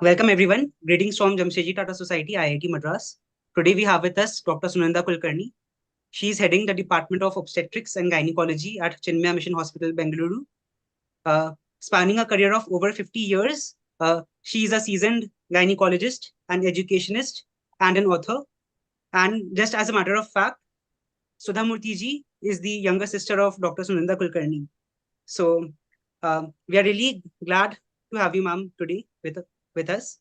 Welcome everyone. Greetings from Jamshedji Tata Society, IIT Madras. Today we have with us Dr. Sunanda Kulkarni. She is heading the Department of Obstetrics and Gynecology at Chinmaya Mission Hospital, Bengaluru. Spanning a career of over 50 years, she is a seasoned gynecologist, an educationist, and an author. And just as a matter of fact, Sudha Murthy ji is the younger sister of Dr. Sunanda Kulkarni. So we are really glad to have you, ma'am, today with us.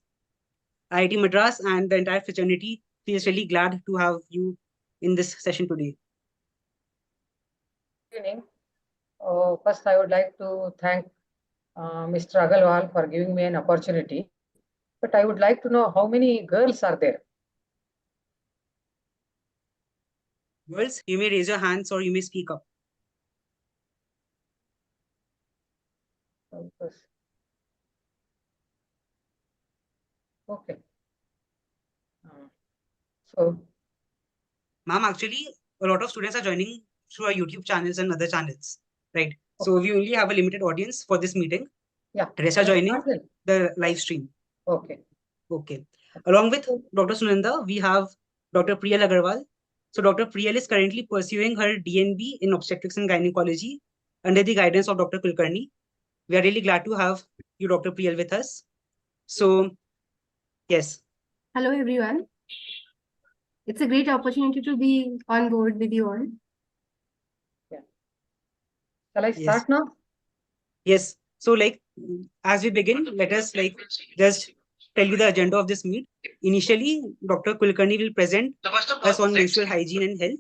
IIT Madras and the entire fraternity feels really glad to have you in this session today. Good evening. First, I would like to thank Mr. Agarwal for giving me an opportunity. But I would like to know how many girls are there? Girls, you may raise your hands or you may speak up. Okay. So, Ma'am, actually, a lot of students are joining through our YouTube channels and other channels, right? So we only have a limited audience for this meeting. yeah. The rest are joining the live stream. Okay. Okay. Along with Dr. Sunanda, we have Dr. Priyal Agarwal. So Dr. Priyal is currently pursuing her DNB in obstetrics and gynecology under the guidance of Dr. Kulkarni. We are really glad to have you, Dr. Priyal, with us. So, yes. Hello, everyone. It's a great opportunity to be on board with you all. Yeah. Shall I start now? Yes. So, as we begin, let us just tell you the agenda of this meet. Initially, Dr. Kulkarni will present us on menstrual hygiene and health.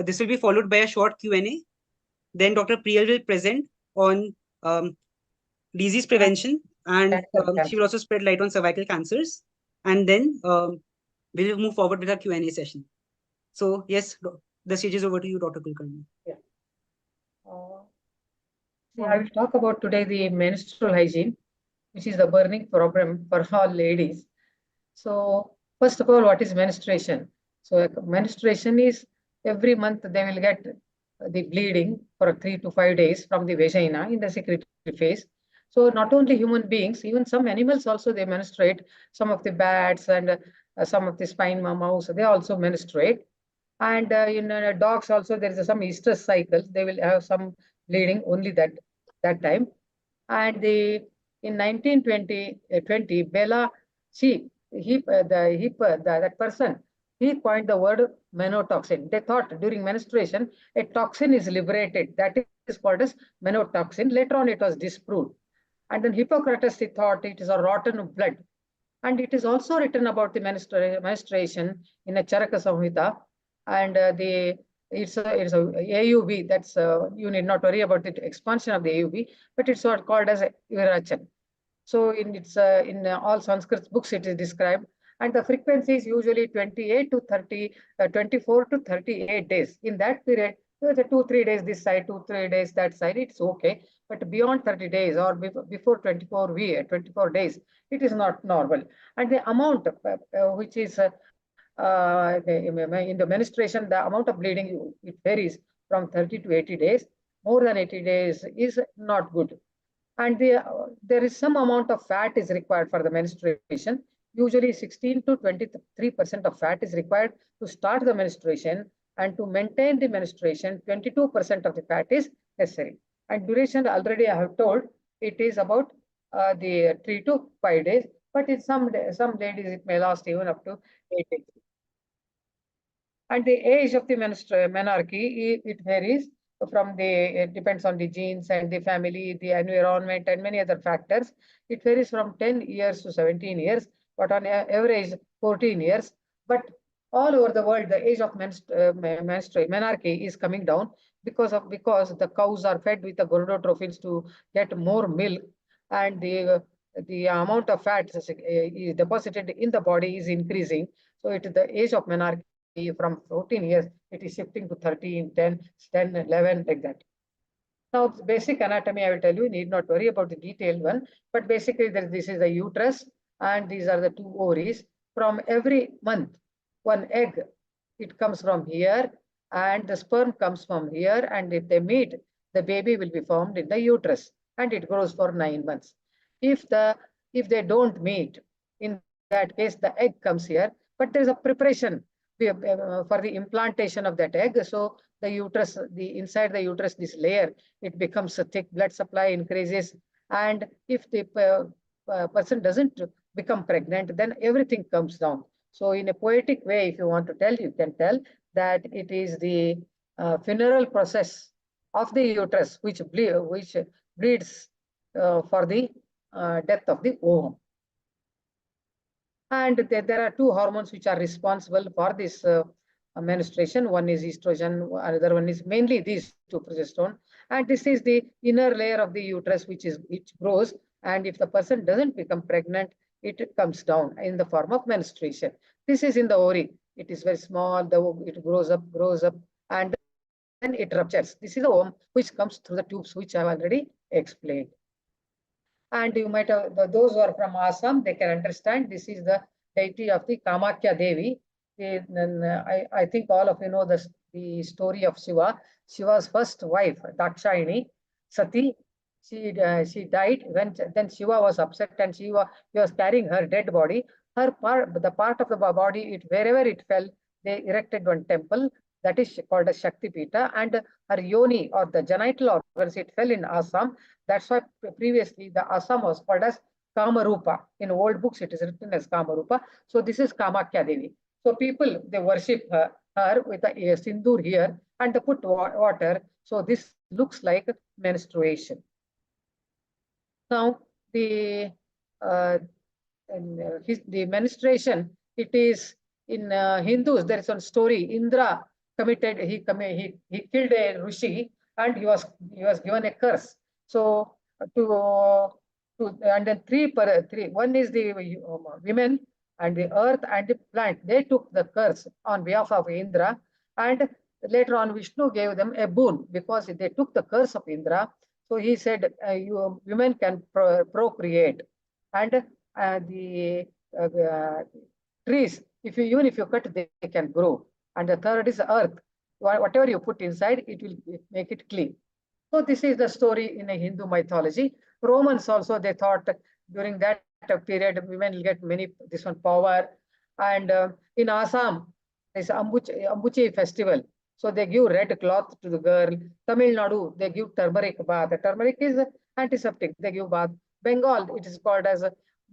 This will be followed by a short Q&A. Then Dr. Priyal will present on disease prevention, and she will also spread light on cervical cancers. And then we'll move forward with our Q&A session. So, yes, the stage is over to you, Dr. Kulkarni. Yeah. I will talk about today the menstrual hygiene, which is the burning problem for all ladies. So, first of all, what is menstruation? So, menstruation is every month they will get the bleeding for 3 to 5 days from the vagina in the secretory phase. So, not only human beings, even some animals also they menstruate. Some of the bats and some of the spine mouse, they also menstruate. And in dogs also there is some estrous cycles. They will have some bleeding only that time. And in 1920, Bella, that person, he coined the word menotoxin. They thought during menstruation, a toxin is liberated. That is called as menotoxin. Later on, it was disproved. And then Hippocrates, he thought it is a rotten blood. And it is also written about the menstruation in a Charaka Samhita. And it's a AUB. That's you need not worry about the expansion of the AUB, but it's what called as Virachan. So in all Sanskrit books it is described, and the frequency is usually 28 to 30, 24 to 38 days. In that period, there's a 2-3 days this side, 2-3 days that side. It's okay, but beyond 30 days or before 24 days, it is not normal. And the amount which is in the menstruation, the amount of bleeding, it varies from 30 to 80 days. More than 80 days is not good. And there is some amount of fat is required for the menstruation. Usually 16 to 23% of fat is required to start the menstruation, and to maintain the menstruation, 22% of the fat is necessary. And duration, already I have told, it is about the 3 to 5 days, but in some ladies it may last even up to 8 days. And the age of the menarche, it varies from it depends on the genes and the family, the environment, and many other factors. It varies from 10 years to 17 years, but on average 14 years. But all over the world, the age of menarche is coming down because the cows are fed with the gonadotropins to get more milk, and the amount of fat is deposited in the body is increasing. So the age of menarche from 14 years, it is shifting to 13, 10, 10, 11, like that. Now, basic anatomy, I will tell you, need not worry about the detailed one, but basically this is the uterus, and these are the 2 ovaries. From every month, one egg, it comes from here, and the sperm comes from here, and if they meet, the baby will be formed in the uterus, and it grows for 9 months. If they don't meet, In that case, the egg comes here, but there is a preparation for the implantation of that egg. So the uterus, the inside the uterus, this layer, it becomes a thick, blood supply increases. And if the person doesn't become pregnant, then everything comes down. So in a poetic way, if you want to tell, you can tell that it is the funeral process of the uterus which bleeds for the death of the ovum. And there are two hormones which are responsible for this menstruation. One is estrogen, another one is mainly these two, progesterone. And this is the inner layer of the uterus which grows. And if the person doesn't become pregnant, it comes down in the form of menstruation. This is in the ovary. It is very small. It grows up, and then it ruptures. This is the ovum which comes through the tubes, which I have already explained. And you might have, those who are from Assam, they can understand this is the deity of the Kamakya Devi. I think all of you know the story of Shiva. Shiva's first wife, Dakshayani, Sati, she died. Then Shiva was upset, and he was carrying her dead body. The part of the body, wherever it fell, they erected one temple that is called a Shakti Pita, and her yoni, or the genital organs, it fell in Assam. That's why previously the Assam was called as Kamarupa. In old books, it is written as Kamarupa. So this is Kamakya Devi. So people, they worship her with a sindoor here, and they put water. So this looks like menstruation. Now, the menstruation, it is in Hindus, there is one story. Indra he killed a Rishi, and he was given a curse. So and then three, one is the women and the earth and the plant. They took the curse on behalf of Indra, and later on Vishnu gave them a boon because they took the curse of Indra. So he said, you women can procreate, and the trees, even if you cut, they can grow. And the third is earth. Whatever you put inside, it will make it clean. So this is the story in a Hindu mythology. Romans also, they thought during that period, women will get this one power. And in Assam, there's Ambuchi festival. So they give red cloth to the girl. Tamil Nadu, they give turmeric bath. The turmeric is antiseptic. They give bath. Bengal, it is called as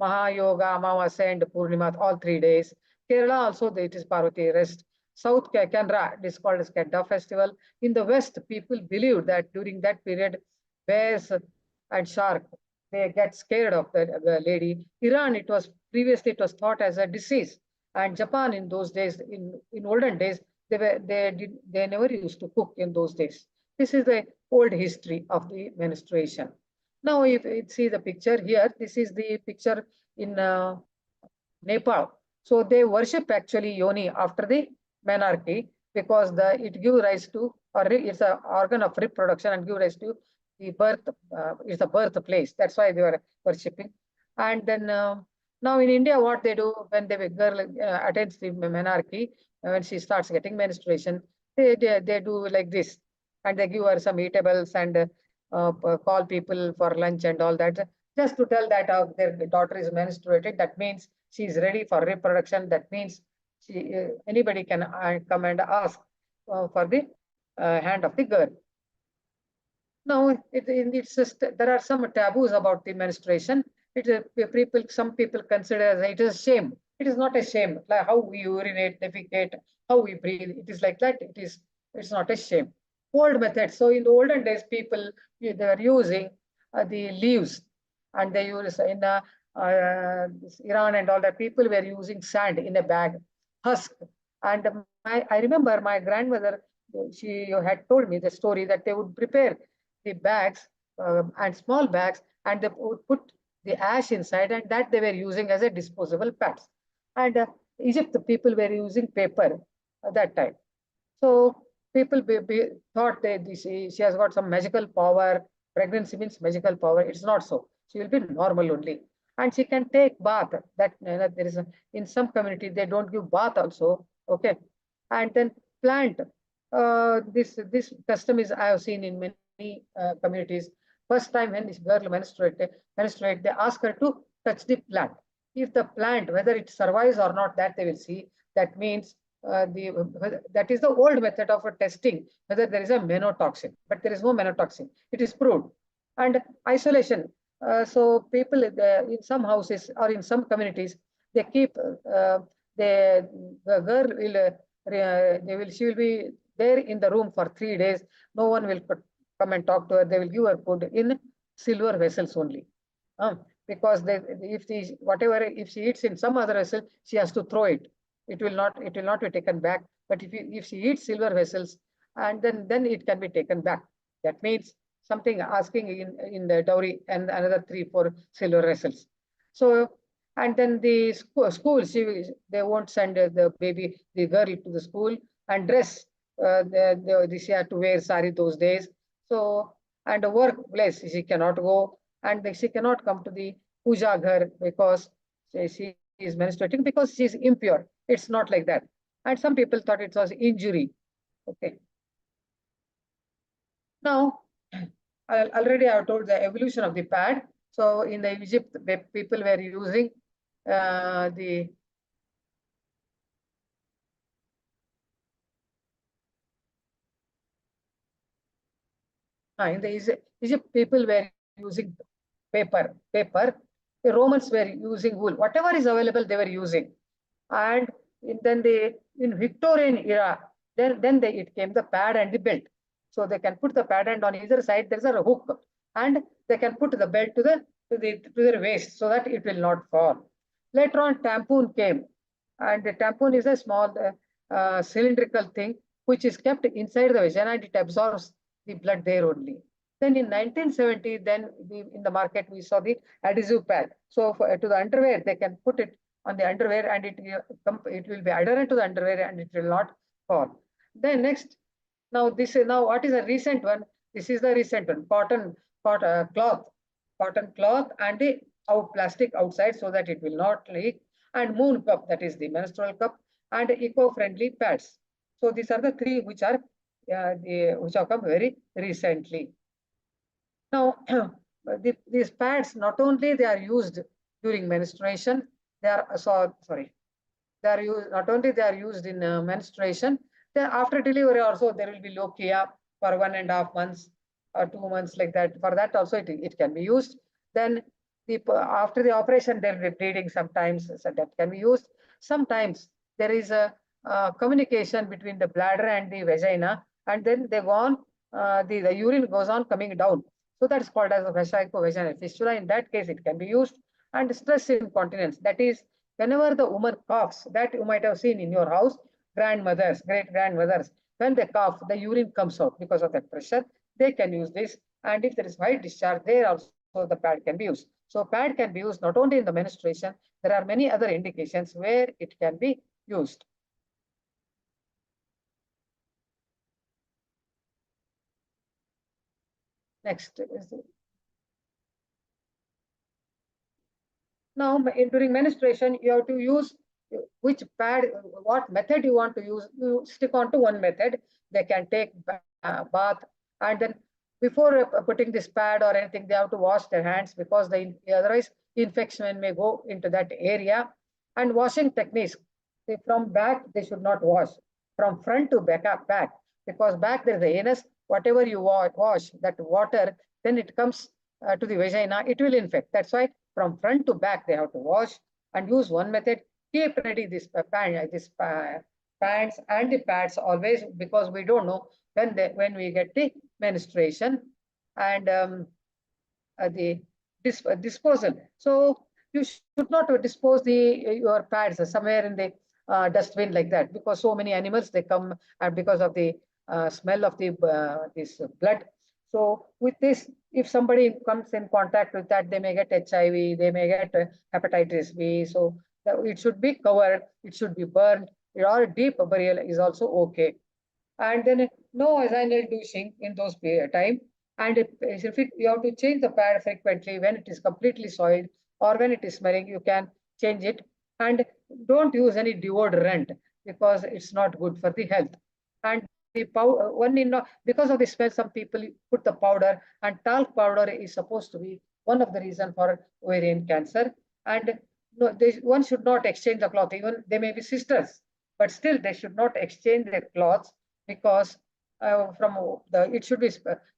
Mahayoga, Amavasya, and Purnima, all 3 days. Kerala also, it is Parvati rest. South Canara, it is called as Kedda festival. In the West, people believe that during that period, bears and shark, they get scared of the lady. Iran, previously it was thought as a disease. And Japan, in those days, in olden days, they never used to cook in those days. This is the old history of the menstruation. Now, if you see the picture here, this is the picture in Nepal. So they worship actually yoni after the menarche, because it gives rise to, or it's an organ of reproduction and gives rise to the birth. It's the birthplace. That's why they were worshipping. And then now in India, what they do when the girl attends the menarche, when she starts getting menstruation, they do like this, and they give her some eatables and call people for lunch and all that, just to tell that their daughter is menstruated. That means she is ready for reproduction. That means anybody can come and ask for the hand of the girl. Now, there are some taboos about the menstruation. Some people consider it is a shame. It is not a shame. Like how we urinate, defecate, how we breathe. It is like that. It's not a shame. Old methods. So in the olden days, people, they were using the leaves, and they use in Iran and all that. People were using sand in a bag, husk. And I remember my grandmother, she had told me the story that they would prepare the bags and small bags, and they would put the ash inside, and that they were using as a disposable pads. And Egypt, the people were using paper at that time. So people thought that she has got some magical power. Pregnancy means magical power. It's not so. She will be normal only, and she can take bath. That there is in some community they don't give bath also. Okay, and then plant. This custom is I have seen in many communities. First time when this girl menstruate, they ask her to touch the plant. if the plant, whether it survives or not, that they will see. That means that is the old method of testing whether there is a menotoxin, but there is no menotoxin. It is proved. And isolation. So people in some houses or in some communities, they keep the girl will she will be there in the room for 3 days. No one will come and talk to her. They will give her food in silver vessels only. Because if she eats in some other vessel, she has to throw it. It will not be taken back. But if she eats silver vessels, and then it can be taken back. That means something asking in the dowry and another 3-4 silver vessels. So, and then the school, they won't send the girl to the school and dress. She had to wear sari those days. So, and the workplace, she cannot go, and she cannot come to the puja ghar because she is menstruating, because she is impure. It's not like that. And some people thought it was injury. Okay. Now, already I have told the evolution of the pad. So in the Egypt, people were using the in the Egypt, people were using paper. The Romans were using wool. Whatever is available, they were using. And then in Victorian era, then it came the pad and the belt. So they can put the pad, and on either side there's a hook, and they can put the belt to their waist so that it will not fall. Later on, tampon came, and the tampon is a small cylindrical thing which is kept inside the vagina, and it absorbs the blood there only. Then in 1970, then in the market we saw the adhesive pad. So to the underwear, they can put it on the underwear, and it will be adherent to the underwear, and it will not fall. Then next, now what is a recent one? This is the recent one: cotton cloth, and the plastic outside so that it will not leak, and moon cup, that is the menstrual cup, and eco-friendly pads. So these are the three which are which have come very recently. Now, these pads, not only they are used during menstruation, they are they are used, not only they are used in menstruation, then after delivery also there will be lochia for 1.5 months or 2 months, like that. For that also it can be used. Then after the operation there will be bleeding sometimes, so that can be used. Sometimes there is a communication between the bladder and the vagina, and then they go on, the urine goes on coming down. So that's called as a vaginal fistula. In that case, it can be used. And stress incontinence, that is, whenever the woman coughs, that you might have seen in your house, grandmothers, great grandmothers, when they cough, the urine comes out because of that pressure. They can use this. And if there is white discharge, there also the pad can be used. So pad can be used not only in the menstruation, there are many other indications where it can be used. Next is now during menstruation, you have to use which pad, what method you want to use. You stick on to one method. They can take bath, and then before putting this pad or anything, they have to wash their hands, because otherwise infection may go into that area. And washing techniques, from back they should not wash, from front to back, because back there is the anus. Whatever you wash, that water, then it comes to the vagina, it will infect. That's why from front to back they have to wash, and use one method. Keep ready this pants and the pads always, because we don't know when we get the menstruation. And the disposal. So you should not dispose your pads somewhere in the dustbin like that, because so many animals, they come, and because of the smell of this blood. So with this, if somebody comes in contact with that, they may get HIV, they may get hepatitis B. So it should be covered, it should be burned, or deep burial is also okay. And then no vaginal douching in those time. And you have to change the pad frequently when it is completely soiled, or when it is smelling, you can change it. And don't use any deodorant, because it's not good for the health. And the because of the smell, some people put the powder, and talc powder is supposed to be one of the reasons for ovarian cancer. And no, one should not exchange the cloth. Even they may be sisters, but still they should not exchange their clothes, because it should be,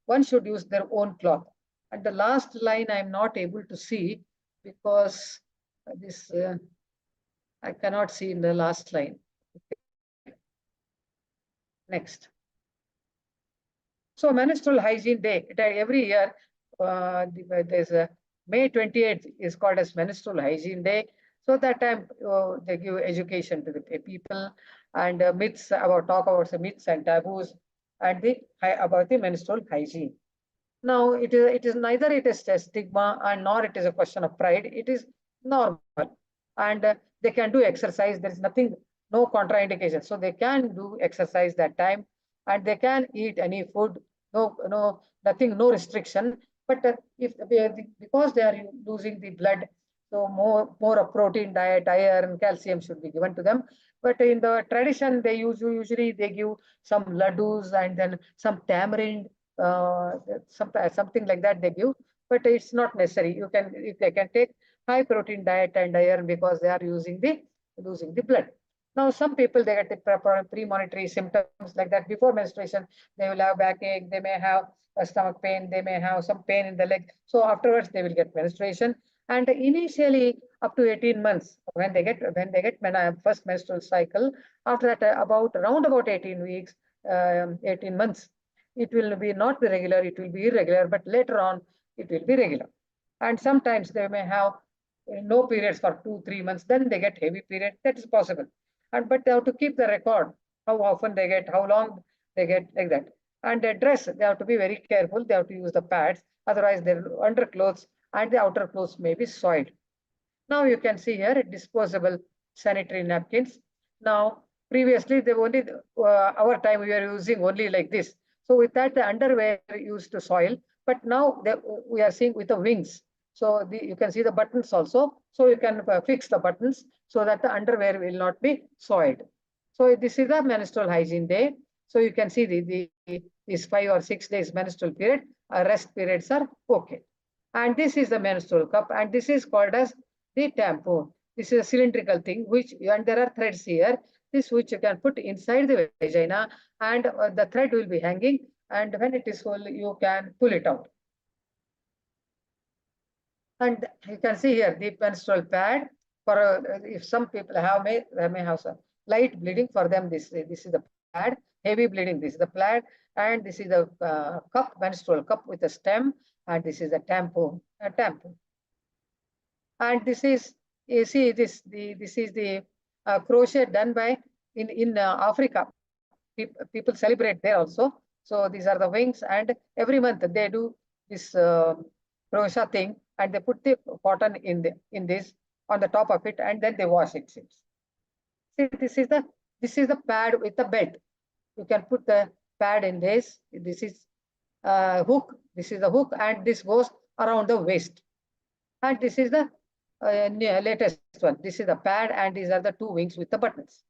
one should use their own cloth. And the last line I'm not able to see, because this I cannot see in the last line. Next. So menstrual hygiene day, every year, there's a May 28th is called as menstrual hygiene day. So that time they give education to the people, and myths talk about the myths and taboos, and about the menstrual hygiene. Now it is neither it is a stigma and nor it is a question of pride. It is normal, and they can do exercise. There is nothing, no contraindication. So they can do exercise that time, and they can eat any food. No, nothing, no restriction. But if because they are losing the blood, so more of protein diet, iron, calcium should be given to them. But in the tradition, they usually they give some laddus and then some tamarind, something like that they give. But it's not necessary. You can, if they can take high protein diet and iron, because they are losing the blood. Now, some people, they get the premonitory symptoms like that before menstruation. They will have backache, they may have a stomach pain, they may have some pain in the leg. So afterwards, they will get menstruation. And initially, up to 18 months, when they get first menstrual cycle, after that, around about 18 weeks, 18 months, it will be not be regular, it will be irregular, but later on, it will be regular. And sometimes they may have no periods for 2-3 months, then they get heavy period. That is possible. But they have to keep the record, how often they get, how long they get, like that. And their dress, they have to be very careful. They have to use the pads, otherwise their underclothes and the outer clothes may be soiled. Now you can see here disposable sanitary napkins. Now previously they only our time we were using only like this. So with that the underwear used to soil, but now we are seeing with the wings. So you can see the buttons also. So you can fix the buttons so that the underwear will not be soiled. So this is the menstrual hygiene day. So you can see these 5 or 6 days menstrual period, rest periods are okay. And this is the menstrual cup, and this is called as the tampon. This is a cylindrical thing, and there are threads here, this which you can put inside the vagina, and the thread will be hanging, and when it is full, you can pull it out. And you can see here the menstrual pad. For if some people may have some light bleeding, for them this is the pad. Heavy bleeding, this is the pad, and this is the cup, menstrual cup with a stem, and this is a tampon. And this is, you see, this is the crochet done by in Africa. People celebrate there also. So these are the wings, and every month they do this crochet thing, and they put the cotton in this on the top of it, and then they wash it. See, this is the pad with the belt. You can put the pad in this. This is hook. This is the hook, and this goes around the waist. And this is the latest one. This is the pad, and these are the 2 wings with the buttons.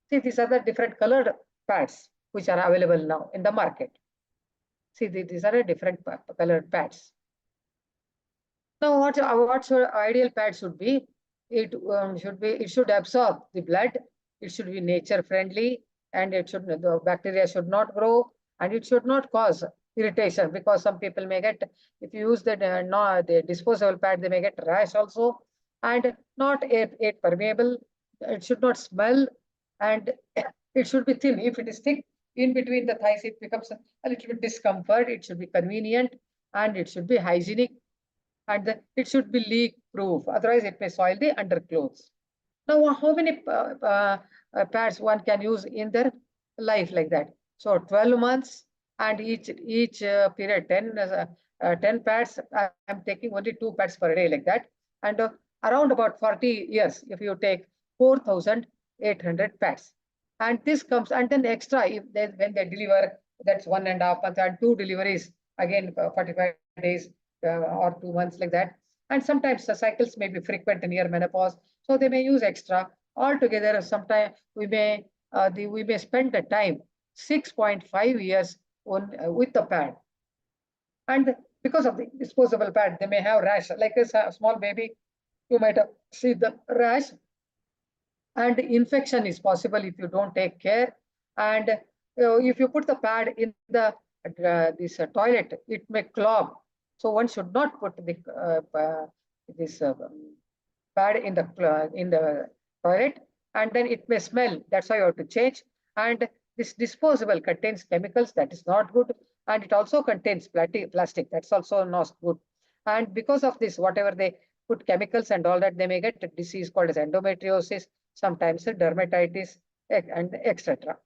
See, these are the different colored pads which are available now in the market. See, these are the different colored pads. Now, what your ideal pad should be? It should absorb the blood. It should be nature friendly, and the bacteria should not grow, and it should not cause irritation, because some people may get, if you use the disposable pad, they may get rash also, and not air permeable. It should not smell, and it should be thin. If it is thick in between the thighs, it becomes a little bit discomfort. It should be convenient, and it should be hygienic, and it should be leak proof. Otherwise, it may soil the underclothes. Now, how many pads one can use in their life like that? So 12 months, and each period 10 pads. I'm taking only 2 pads per day like that, and around about 40 years, if you take 4,800 pads, and this comes, and then extra if when they deliver, that's 1.5 months, and 2 deliveries again 45 days or 2 months like that. And sometimes the cycles may be frequent near menopause, so they may use extra. Altogether, sometimes we may spend the time 6.5 years with the pad. And because of the disposable pad, they may have rash, like a small baby. you might have seen the rash, and infection is possible if you don't take care. And if you put the pad in the this toilet, it may clog. So one should not put the this pad in the toilet, and then it may smell. That's why you have to change. And this disposable contains chemicals, that is not good, and it also contains plastic. That's also not good. And because of this, whatever they put chemicals and all that, they may get a disease called as endometriosis, sometimes a dermatitis, and etc.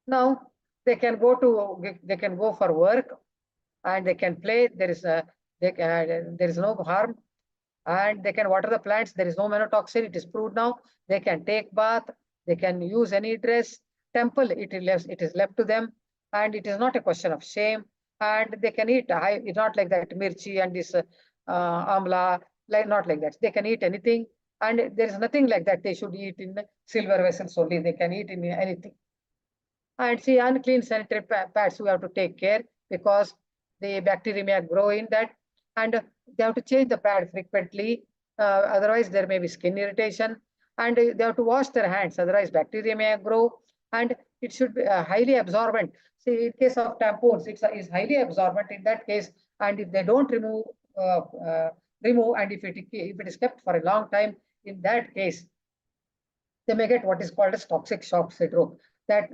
Now they can go for work, and they can play. There is no harm, and they can water the plants. There is no menotoxin. It is proved now. They can take bath. They can use any dress. Temple, it is left to them, and it is not a question of shame. And they can eat. It's not like that mirchi and this amla, like not like that. They can eat anything, and there is nothing like that. They should eat in silver vessels only. They can eat in anything. And see, unclean sanitary pads, we have to take care because the bacteria may grow in that, and they have to change the pad frequently. Otherwise, there may be skin irritation, and they have to wash their hands. Otherwise, bacteria may grow, and it should be highly absorbent. See, in case of tampons, it is highly absorbent in that case, and if they don't remove, and if it is kept for a long time, in that case, they may get what is called as toxic shock syndrome. That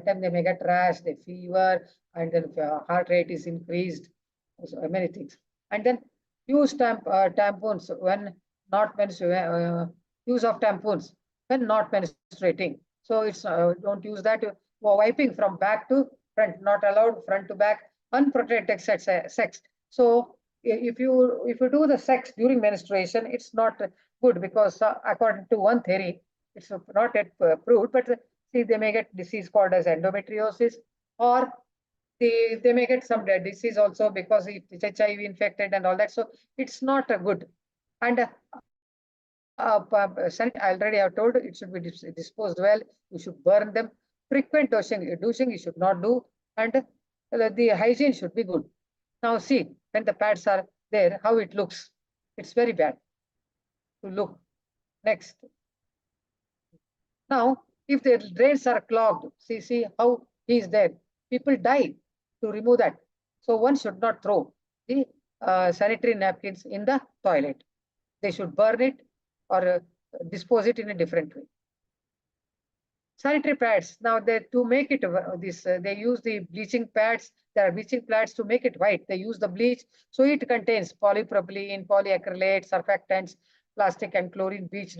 time they may get rash, they fever, and then heart rate is increased, so many things. And then use tampons when not use of tampons when not menstruating. So it's don't use that. Wiping from back to front, not allowed front to back. Unprotected sex. So if you do the sex during menstruation, it's not good because according to one theory, it's not yet proved, but see, they may get disease called as endometriosis, or they may get some disease also because it's HIV infected and all that. So it's not good. And I already have told it should be disposed well. You should burn them. Frequent douching you should not do, and the hygiene should be good. Now see, when the pads are there, how it looks. It's very bad to look. Next. Now, if the drains are clogged, see how he is there. People die to remove that. So one should not throw the sanitary napkins in the toilet. They should burn it or dispose it in a different way. Sanitary pads. Now, to make it they use the bleaching pads. There are bleaching pads to make it white. They use the bleach, so it contains polypropylene, polyacrylate, surfactants, plastic, and chlorine bleach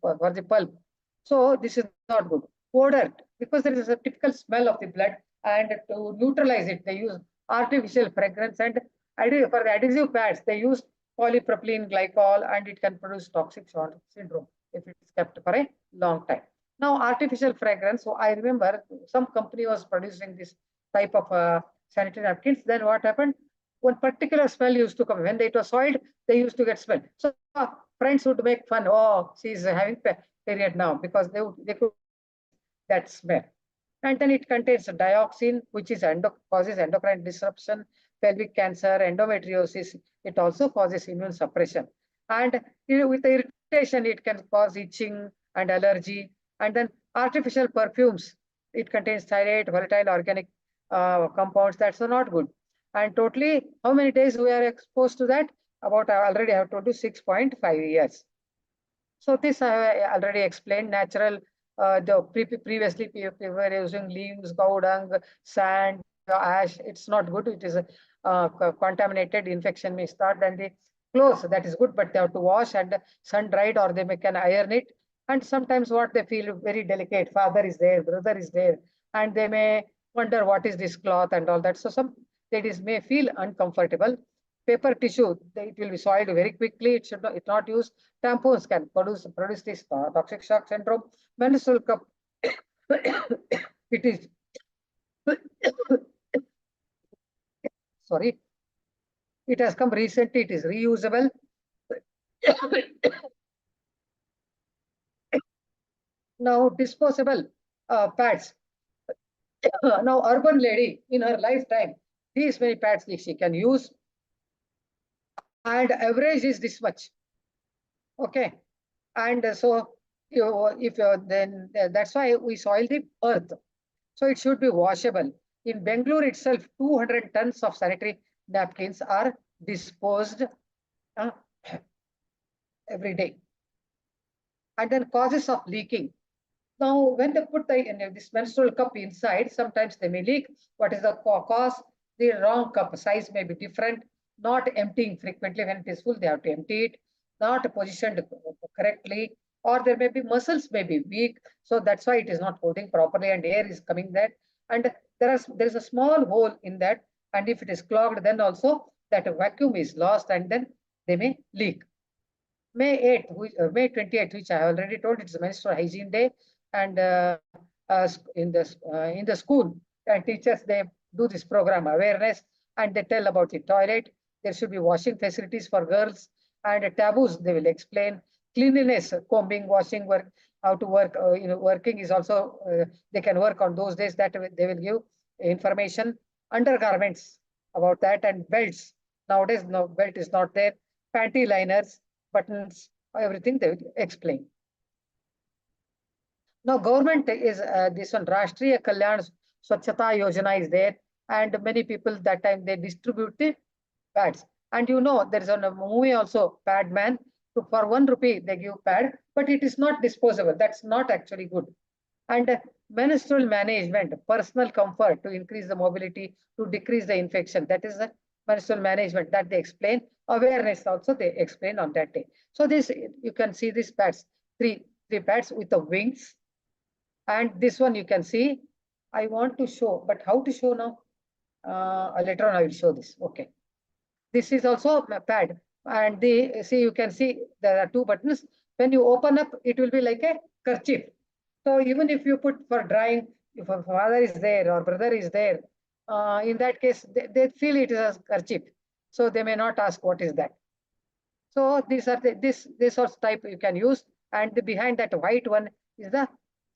for the pulp. So this is not good. Odor, because there is a typical smell of the blood, and to neutralize it, they use artificial fragrance, and for the adhesive pads, they use polypropylene glycol, and it can produce toxic shock syndrome if it is kept for a long time. Now, artificial fragrance. So I remember some company was producing this type of sanitary napkins. Then what happened? One particular smell used to come. When it was soiled, they used to get smell. So friends would make fun. Oh, she's having period now, because they could that smell. And then it contains dioxin, which is causes endocrine disruption, pelvic cancer, endometriosis. It also causes immune suppression. And with the irritation, it can cause itching and allergy. And then artificial perfumes. It contains thyroid, volatile organic compounds. That's not good. And totally, how many days we are exposed to that? About, I already have told you, 6.5 years. So this I have already explained. Natural, previously we were using leaves, cow dung, sand, ash. It's not good. It is contaminated. Infection may start. And the clothes, that is good, but they have to wash and sun dried, or they can iron it. And sometimes what they feel very delicate. Father is there, brother is there, and they may wonder what is this cloth and all that. So some ladies may feel uncomfortable. Paper tissue, it will be soiled very quickly. It should not use. Tampons can produce this toxic shock syndrome. Menstrual cup, it is sorry, it has come recently. It is reusable. Now disposable pads. Now urban lady in her lifetime, these many pads she can use, and average is this much. Okay. And so if then that's why we soil the earth. So it should be washable. In Bangalore itself, 200 tons of sanitary napkins are disposed uh, every day. And then causes of leaking. Now, when they put this menstrual cup inside, sometimes they may leak. What is the cause? The wrong cup size may be different, not emptying frequently. When it is full, they have to empty it, not positioned correctly, or there may be muscles may be weak. So that's why it is not holding properly and air is coming there. And there is a small hole in that. And if it is clogged, then also that vacuum is lost and then they may leak. May 28th, which I already told, it's Menstrual Hygiene Day, and in the school, and teachers they do this program awareness, and they tell about the toilet. There should be washing facilities for girls, and taboos they will explain. Cleanliness, combing, washing, work, how to work. Working is also they can work on those days that they will give information. Undergarments about that, and belts. Nowadays, no belt is not there. Panty liners, buttons, everything they will explain. Now, government is this one, Rashtriya Kalyan Swachhata Yojana is there, and many people that time they distribute the pads. And there is a movie also, Pad Man. So for 1 rupee they give pad, but it is not disposable. That's not actually good. And menstrual management, personal comfort to increase the mobility, to decrease the infection. That is the menstrual management that they explain. Awareness also they explain on that day. So this, you can see these pads, three pads with the wings. And this one you can see. I want to show, but how to show now? Later on I will show this. Okay. This is also a pad. And you can see there are two buttons. When you open up, it will be like a kerchief. So even if you put for drying, if a father is there or brother is there, in that case, they feel it is a kerchief. So they may not ask what is that. So these are this sort of type you can use. And behind that white one is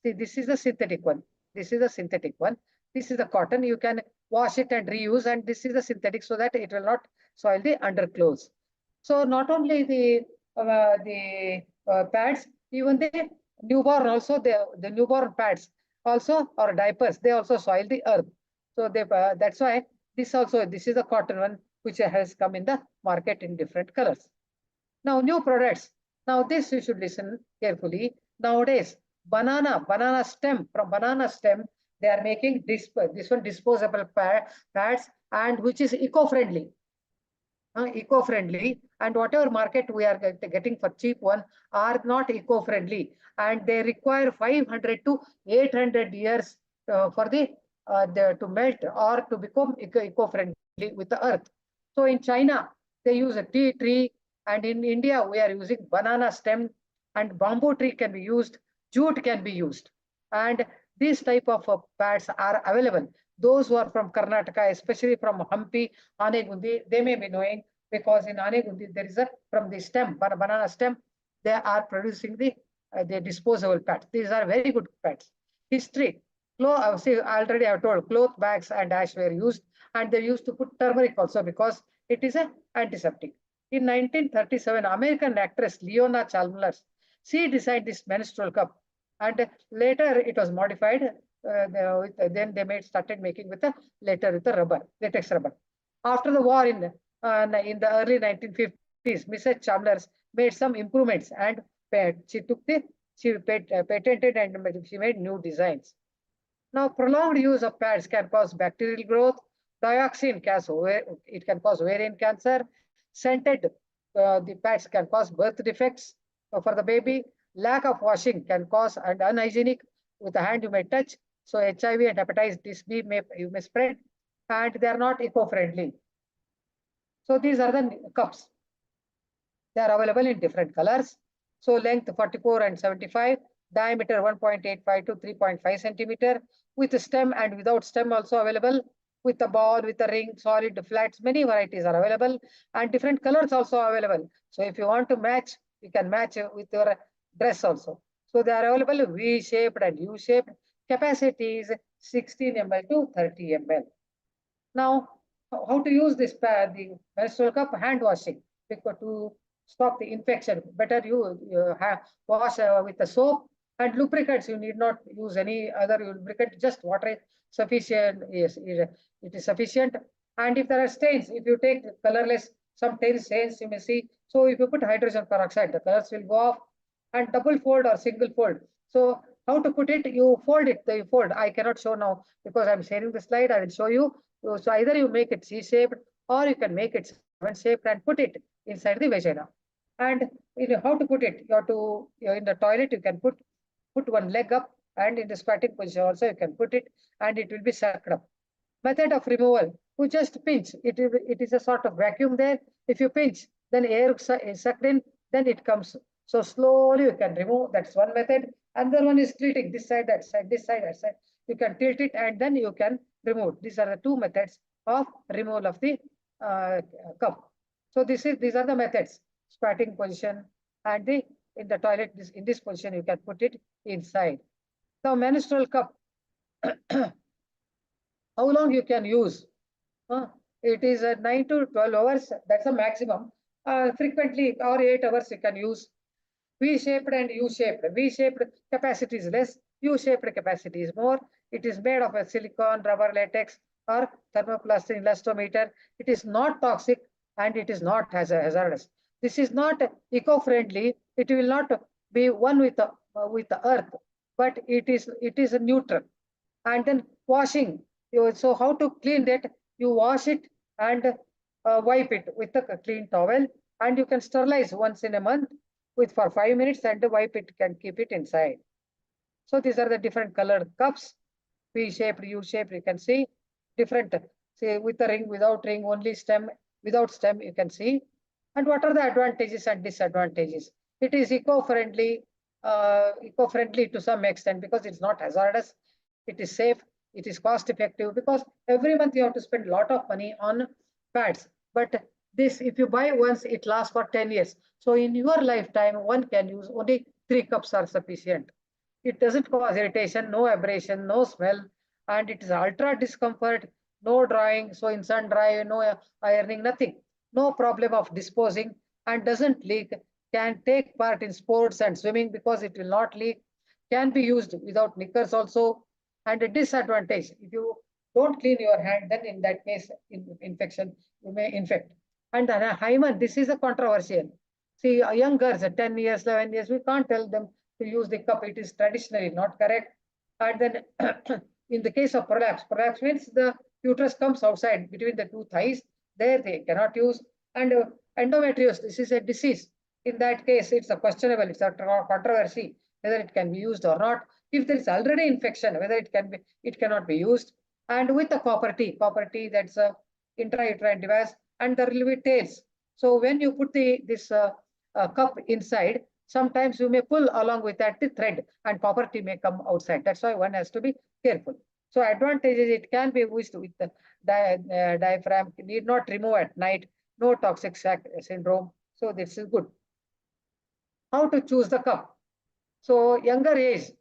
this is the synthetic one. This is the synthetic one. This is the cotton. You can wash it and reuse. And this is the synthetic so that it will not soil the underclothes. So not only the pads, even the newborn also, the newborn pads also, or diapers, they also soil the earth. So that's why this is the cotton one which has come in the market in different colors. Now new products. Now this you should listen carefully. Nowadays, banana stem, from banana stem, they are making this one disposable pads, and which is eco-friendly. Eco-friendly, and whatever market we are getting for cheap one are not eco-friendly, and they require 500 to 800 years for the to melt or to become eco-friendly with the earth. So in China they use a tea tree, and in India we are using banana stem, and bamboo tree can be used, jute can be used, and these type of pads are available. Those who are from Karnataka, especially from Hampi, Anegundi, they may be knowing, because in Anegundi there is from the stem, banana stem, they are producing the disposable pads. These are very good pads. History. See, already I have told, cloth bags and ash were used, and they used to put turmeric also because it is an antiseptic. In 1937, American actress Leona Chalmers, she designed this menstrual cup, and later it was modified. Then they started making with the latex rubber. After the war in the early 1950s, Mrs. Chalmers made some improvements, and she patented, and she made new designs. Now, prolonged use of pads can cause bacterial growth. Dioxin it can cause ovarian cancer. Scented the pads can cause birth defects for the baby. Lack of washing can cause and unhygienic. With the hand you may touch. So HIV and hepatitis B you may spread, and they are not eco-friendly. So these are the cups. They are available in different colors. So length 44 and 75, diameter 1.85 to 3.5 centimeter, with stem and without stem also available, with a ball, with a ring, solid, flats, many varieties are available, and different colors also available. So if you want to match, you can match with your dress also. So they are available V-shaped and U-shaped. Capacity is 16 ml to 30 ml. Now, how to use this the menstrual cup? Hand washing. stop the infection. Better you wash with the soap and lubricants. You need not use any other lubricant, just water is sufficient. Yes, it is sufficient. And if there are stains, if you take colorless, some tail stains you may see. So if you put hydrogen peroxide, the colors will go off. And double fold or single fold. So how to put it? You fold it, you fold. I cannot show now because I'm sharing the slide. I will show you. So either you make it C-shaped or you can make it 7-shaped and put it inside the vagina. And how to put it? You have to, in the toilet, you can put one leg up, and in the squatting position also you can put it, and it will be sucked up. Method of removal, you just pinch. It is a sort of vacuum there. If you pinch, then air is sucked in, then it comes. So slowly you can remove. That's one method. Another one is tilting this side, that side, this side, that side. You can tilt it and then you can remove. These are the two methods of removal of the cup. So these are the methods: squatting position, and in the toilet, in this position you can put it inside. Now menstrual cup. How long you can use? It is 9 to 12 hours. That's the maximum. Frequently, or 8 hours you can use. V-shaped and U-shaped. V-shaped capacity is less. U-shaped capacity is more. It is made of a silicone, rubber, latex, or thermoplastic elastomer. It is not toxic and it is not hazardous. This is not eco-friendly. It will not be one with the earth, but it is neutral. And then washing. So how to clean that? You wash it and wipe it with a clean towel, and you can sterilize once in a month for 5 minutes and wipe it, can keep it inside. So these are the different colored cups, V-shaped, U-shaped, you can see different, say with a ring, without ring, only stem, without stem, you can see. And what are the advantages and disadvantages? It is eco-friendly to some extent because it's not hazardous. It is safe. It is cost effective because every month you have to spend a lot of money on pads. But this, if you buy once, it lasts for 10 years. So in your lifetime, one can use only 3 cups are sufficient. It doesn't cause irritation, no abrasion, no smell, and it is ultra discomfort, no drying. So in sun dry, no ironing, nothing. No problem of disposing, and doesn't leak. Can take part in sports and swimming because it will not leak. Can be used without knickers also. And a disadvantage, if you don't clean your hand, then in that case, infection, you may infect. And hymen, this is a controversial. See, young girls, 10 years, 11 years, we can't tell them to use the cup. It is traditionally not correct. And then in the case of prolapse means the uterus comes outside between the two thighs. There they cannot use. And endometriosis, this is a disease. In that case, it's a questionable, it's a controversy whether it can be used or not. If there is already infection, whether it cannot be used. And with the copper T, that's a intrauterine device, and there will be tails. So when you put this cup inside, sometimes you may pull along with that the thread, and copper T may come outside. That's why one has to be careful. So advantages, it can be used with the diaphragm, need not remove at night, no toxic sac syndrome. So this is good. How to choose the cup? So younger age,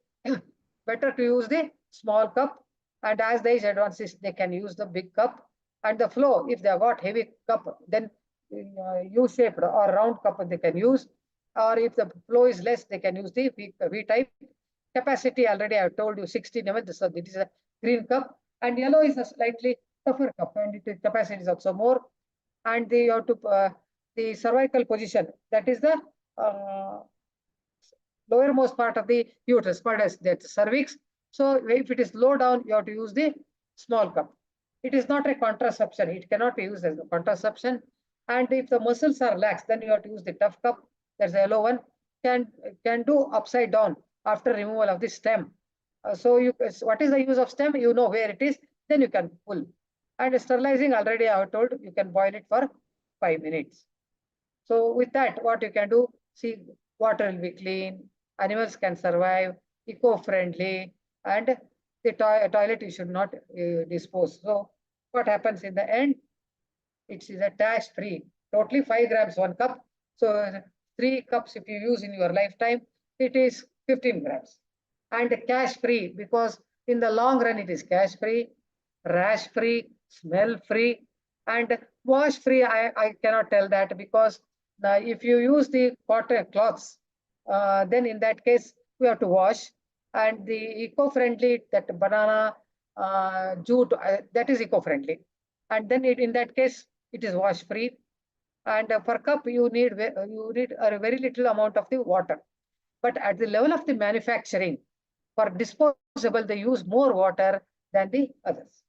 better to use the small cup, and as the age advances, they can use the big cup. And the flow, if they have got heavy cup, then U-shaped or round cup they can use. Or if the flow is less, they can use the V-type. Capacity, already I have told you, 16 ml. So it is a green cup, and yellow is a slightly tougher cup, and capacity is also more. And they have to the cervical position, that is the lowermost part of the uterus, called as that cervix. So if it is low down, you have to use the small cup. It is not a contraception. It cannot be used as a contraception. And if the muscles are lax, then you have to use the tough cup. That's the yellow one. Can do upside down after removal of the stem. So what is the use of stem? You know where it is. Then you can pull. And sterilizing, already I have told, you can boil it for 5 minutes. So with that, what you can do, see, water will be clean, animals can survive, eco-friendly, and the toilet you should not dispose. So what happens in the end? It is a tax-free, totally 5 grams 1 cup. So 3 cups if you use in your lifetime, it is 15 grams. And cash-free, because in the long run it is cash-free, rash-free, smell-free, and wash-free. I cannot tell that because Now, if you use the cotton cloths, then in that case, we have to wash. And the eco-friendly, that banana jute, that is eco-friendly. And then in that case, it is wash-free. And per cup, you need a very little amount of the water. But at the level of the manufacturing, for disposable, they use more water than the others.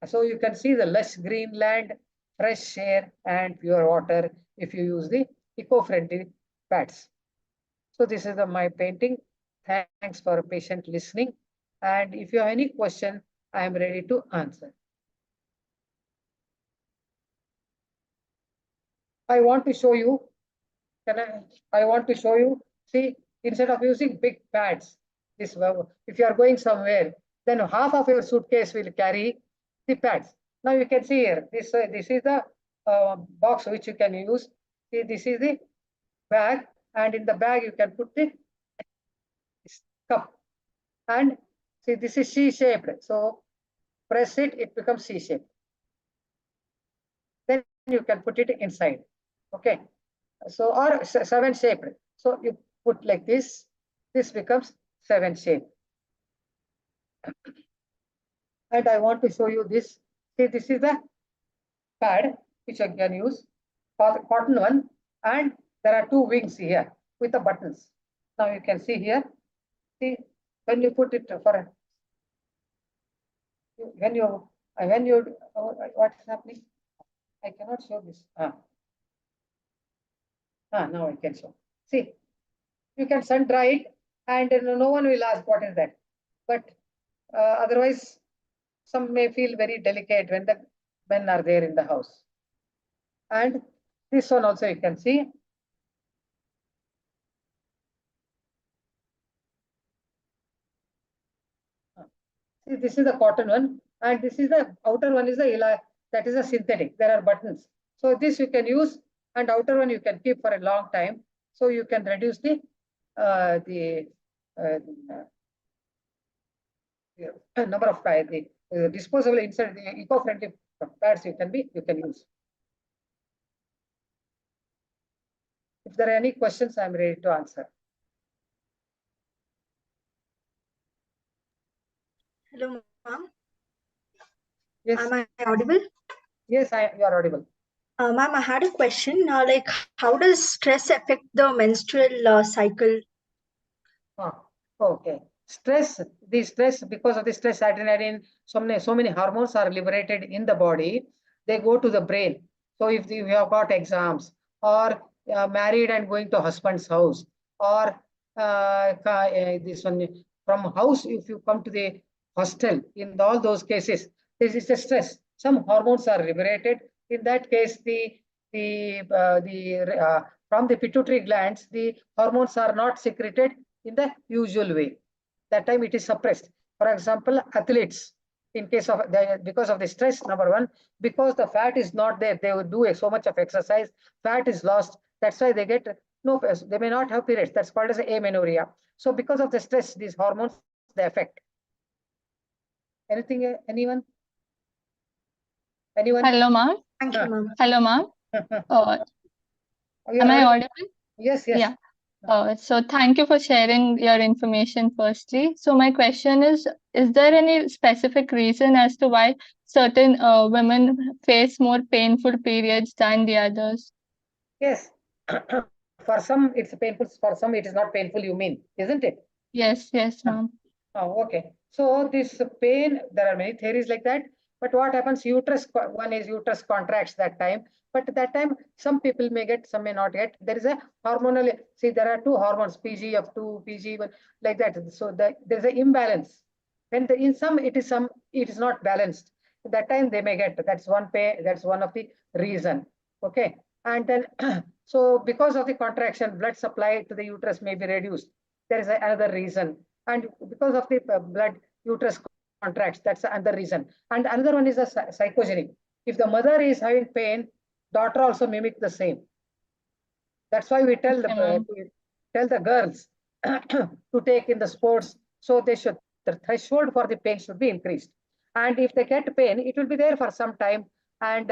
So you can see the lush green land, fresh air, and pure water if you use the eco-friendly pads. So this is my painting. Thanks for patient listening. And if you have any question, I am ready to answer. I want to show you. I want to show you. See, instead of using big pads, this if you are going somewhere, then half of your suitcase will carry the pads. Now you can see here. This is the box which you can use. See, this is the bag, and in the bag you can put the cup. And see, this is C-shaped. So press it, it becomes C-shaped. Then you can put it inside. Okay. So, or 7-shaped. So you put like this becomes 7-shaped. And I want to show you this. See, this is the pad which I can use for the cotton one, and there are 2 wings here with the buttons. Now you can see here. See, when you put it for when you what is happening? I cannot show this. Now I can show. See, you can sun dry it, and no one will ask what is that. But otherwise, some may feel very delicate when the men are there in the house. And this one also you can see. See, this is the cotton one, and this is the outer one is the that is a synthetic. There are buttons. So this you can use, and outer one you can keep for a long time. So you can reduce the number of the disposable inside the eco-friendly pads you can use. If there are any questions, I am ready to answer. Hello, ma'am. Yes. Am I audible? Yes, you are audible. Ma'am, I had a question. Like, how does stress affect the menstrual cycle? Okay. Stress, because of the stress, adrenaline, so many hormones are liberated in the body. They go to the brain. So if you have got exams, or married and going to husband's house, or this one from house, if you come to the hostel, in all those cases, this is the stress. Some hormones are liberated. In that case, from the pituitary glands, the hormones are not secreted in the usual way. That time it is suppressed. For example, athletes, in case of because of the stress, number one, because the fat is not there, they would do so much of exercise, fat is lost. That's why they get they may not have periods. That's called as amenorrhea. So because of the stress, these hormones they affect. Anything? Anyone? Hello, ma'am. Thank you, ma'am. Hello, ma'am. Am I audible? Yes. Yeah. So thank you for sharing your information firstly. So my question is there any specific reason as to why certain women face more painful periods than the others? Yes. For some it's painful, for some it is not painful, you mean, isn't it? Yes, ma'am. Okay. So this pain, there are many theories like that. But what happens, uterus contracts that time. But at that time, some people may get, some may not get. There is a hormonal, see, there are 2 hormones, PGF2, PG1, like that. So there's an imbalance. When in some it is not balanced. At that time they may get, that's one of the reason. Okay. And then, so because of the contraction, blood supply to the uterus may be reduced. There is another reason. And because of the blood, uterus contracts, that's another reason. And another one is a psychogenic. If the mother is having pain, daughter also mimic the same. That's why we tell the girls to take in the sports, so the threshold for the pain should be increased. And if they get pain, it will be there for some time. And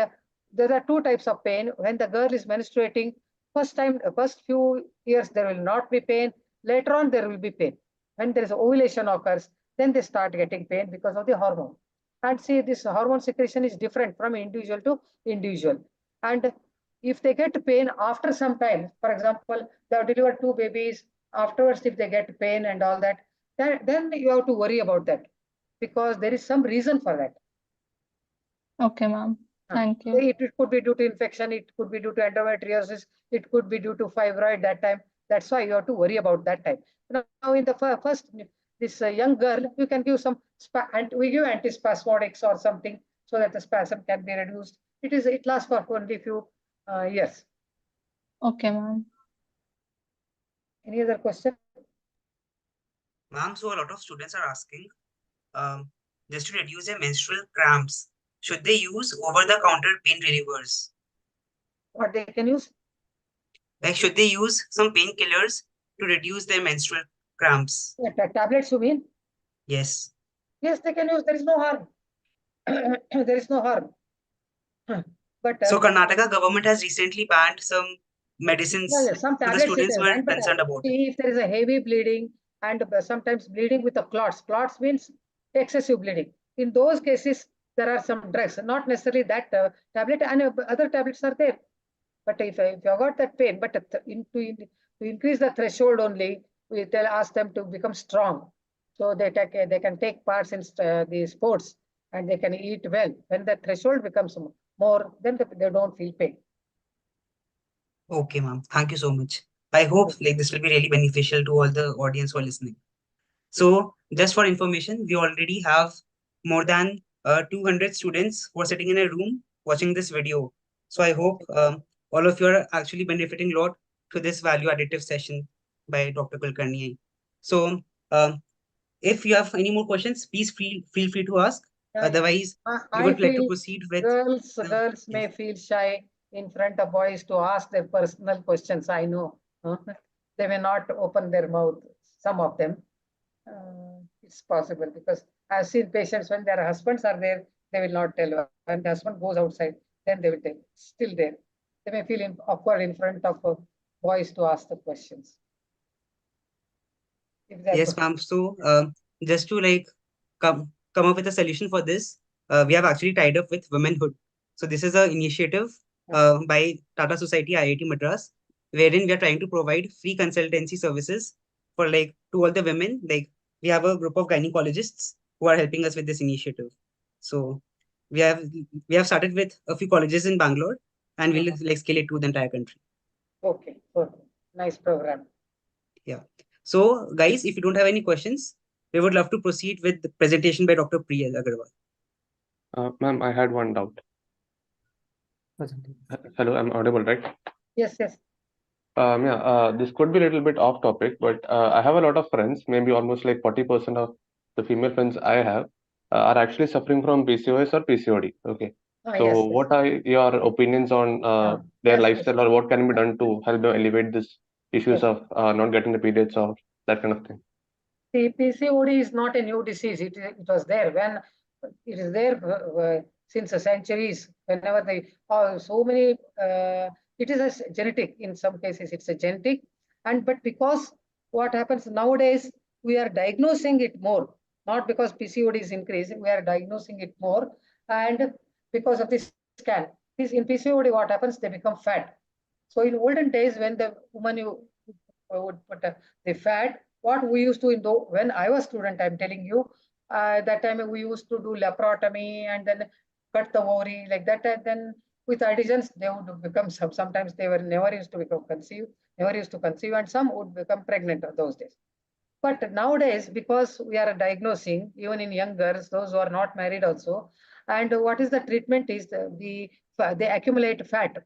there are 2 types of pain. When the girl is menstruating, First few years, there will not be pain. Later on, there will be pain. When there is ovulation occurs, then they start getting pain because of the hormone. And see, this hormone secretion is different from individual to individual. And if they get pain after some time, for example, they have delivered 2 babies, afterwards, if they get pain and all that, then you have to worry about that because there is some reason for that. Okay, ma'am. Thank you. It could be due to infection, it could be due to endometriosis, it could be due to fibroid that time. That's why you have to worry about that time. Now, in the first, this young girl, you can give some, and we give antispasmodics or something so that the spasm can be reduced. It lasts for only few years. Okay, ma'am. Any other question? Ma'am, so a lot of students are asking, just to reduce their menstrual cramps, should they use over-the-counter pain relievers? What they can use? Like, should they use some painkillers to reduce their menstrual cramps? Tablets, you mean? Yes. Yes, they can use. There is no harm. There is no harm. But So Karnataka government has recently banned some medicines. some So the tablets it students is were banned, but concerned about it. see, if there is a heavy bleeding and sometimes bleeding with the clots. Clots means excessive bleeding. In those cases, there are some drugs, not necessarily that tablet, and other tablets are there. But if you got that pain, but to increase the threshold only, we ask them to become strong, so they can take parts in the sports and they can eat well. When the threshold becomes more, then they don't feel pain. Okay, ma'am. Thank you so much. I hope like this will be really beneficial to all the audience who are listening. So just for information, we already have more than 200 students who are sitting in a room watching this video. So I hope all of you are actually benefiting a lot to this value additive session by Dr. Kulkarni. So if you have any more questions, please feel free to ask. Otherwise, we I would like to feel proceed with girls may feel shy in front of boys to ask their personal questions. I know they may not open their mouth. Some of them, it's possible because I've seen patients when their husbands are there, they will not tell. When the husband goes outside, then they will tell. Still there, they may feel awkward in front of boys to ask the questions. If they are yes, ma'am. So just to like come up with a solution for this, we have actually tied up with Womenhood. So this is an initiative by Tata Society IIT Madras, wherein we are trying to provide free consultancy services for like to all the women. Like we have a group of gynecologists who are helping us with this initiative. So we have started with a few colleges in Bangalore, and we'll like scale it to the entire country. Okay, nice program. Yeah. So guys, if you don't have any questions, we would love to proceed with the presentation by Dr. Priyal Agarwal. Ma'am, I had one doubt. Hello, I'm audible, right? Yes. This could be a little bit off topic, but I have a lot of friends, maybe almost like 40% of the female friends I have are actually suffering from PCOS or PCOD. Okay. So Yes. what are your opinions on their Yes. lifestyle or what can be done to help them elevate this issues Yes. of not getting the periods or that kind of thing? The PCOD is not a new disease. It was there when it is there since centuries. Whenever so many, it is a genetic. In some cases, it's a genetic, but because what happens nowadays, we are diagnosing it more. Not because PCOD is increasing, we are diagnosing it more, and because of this scan. This in PCOD, what happens? They become fat. So in olden days, when the woman would put the fat, what we used to when I was student, I'm telling you, that time we used to do laparotomy and then cut the ovary like that. And then with artisans, they would become sometimes they were never used to become conceived, never used to conceive, and some would become pregnant those days. But nowadays, because we are diagnosing even in young girls, those who are not married also, and what is the treatment is they accumulate fat.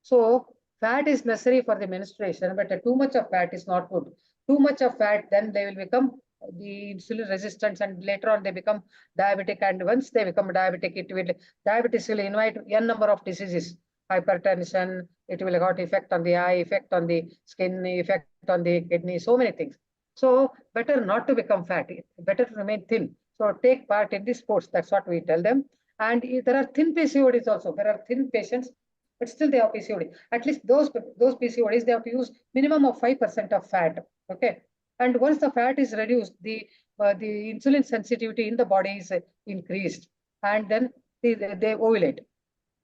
So fat is necessary for the menstruation, but too much of fat is not good. Too much of fat, then they will become the insulin resistance, and later on they become diabetic. And once they become diabetic, diabetes will invite n number of diseases, hypertension. It will got effect on the eye, effect on the skin, effect on the kidney, so many things. So better not to become fat, better to remain thin. So take part in the sports. That's what we tell them. And there are thin PCODs also. There are thin patients but still they have PCOD. At least those PCODs, they have to use minimum of 5% of fat. Okay, and once the fat is reduced, the insulin sensitivity in the body is increased, and then they ovulate.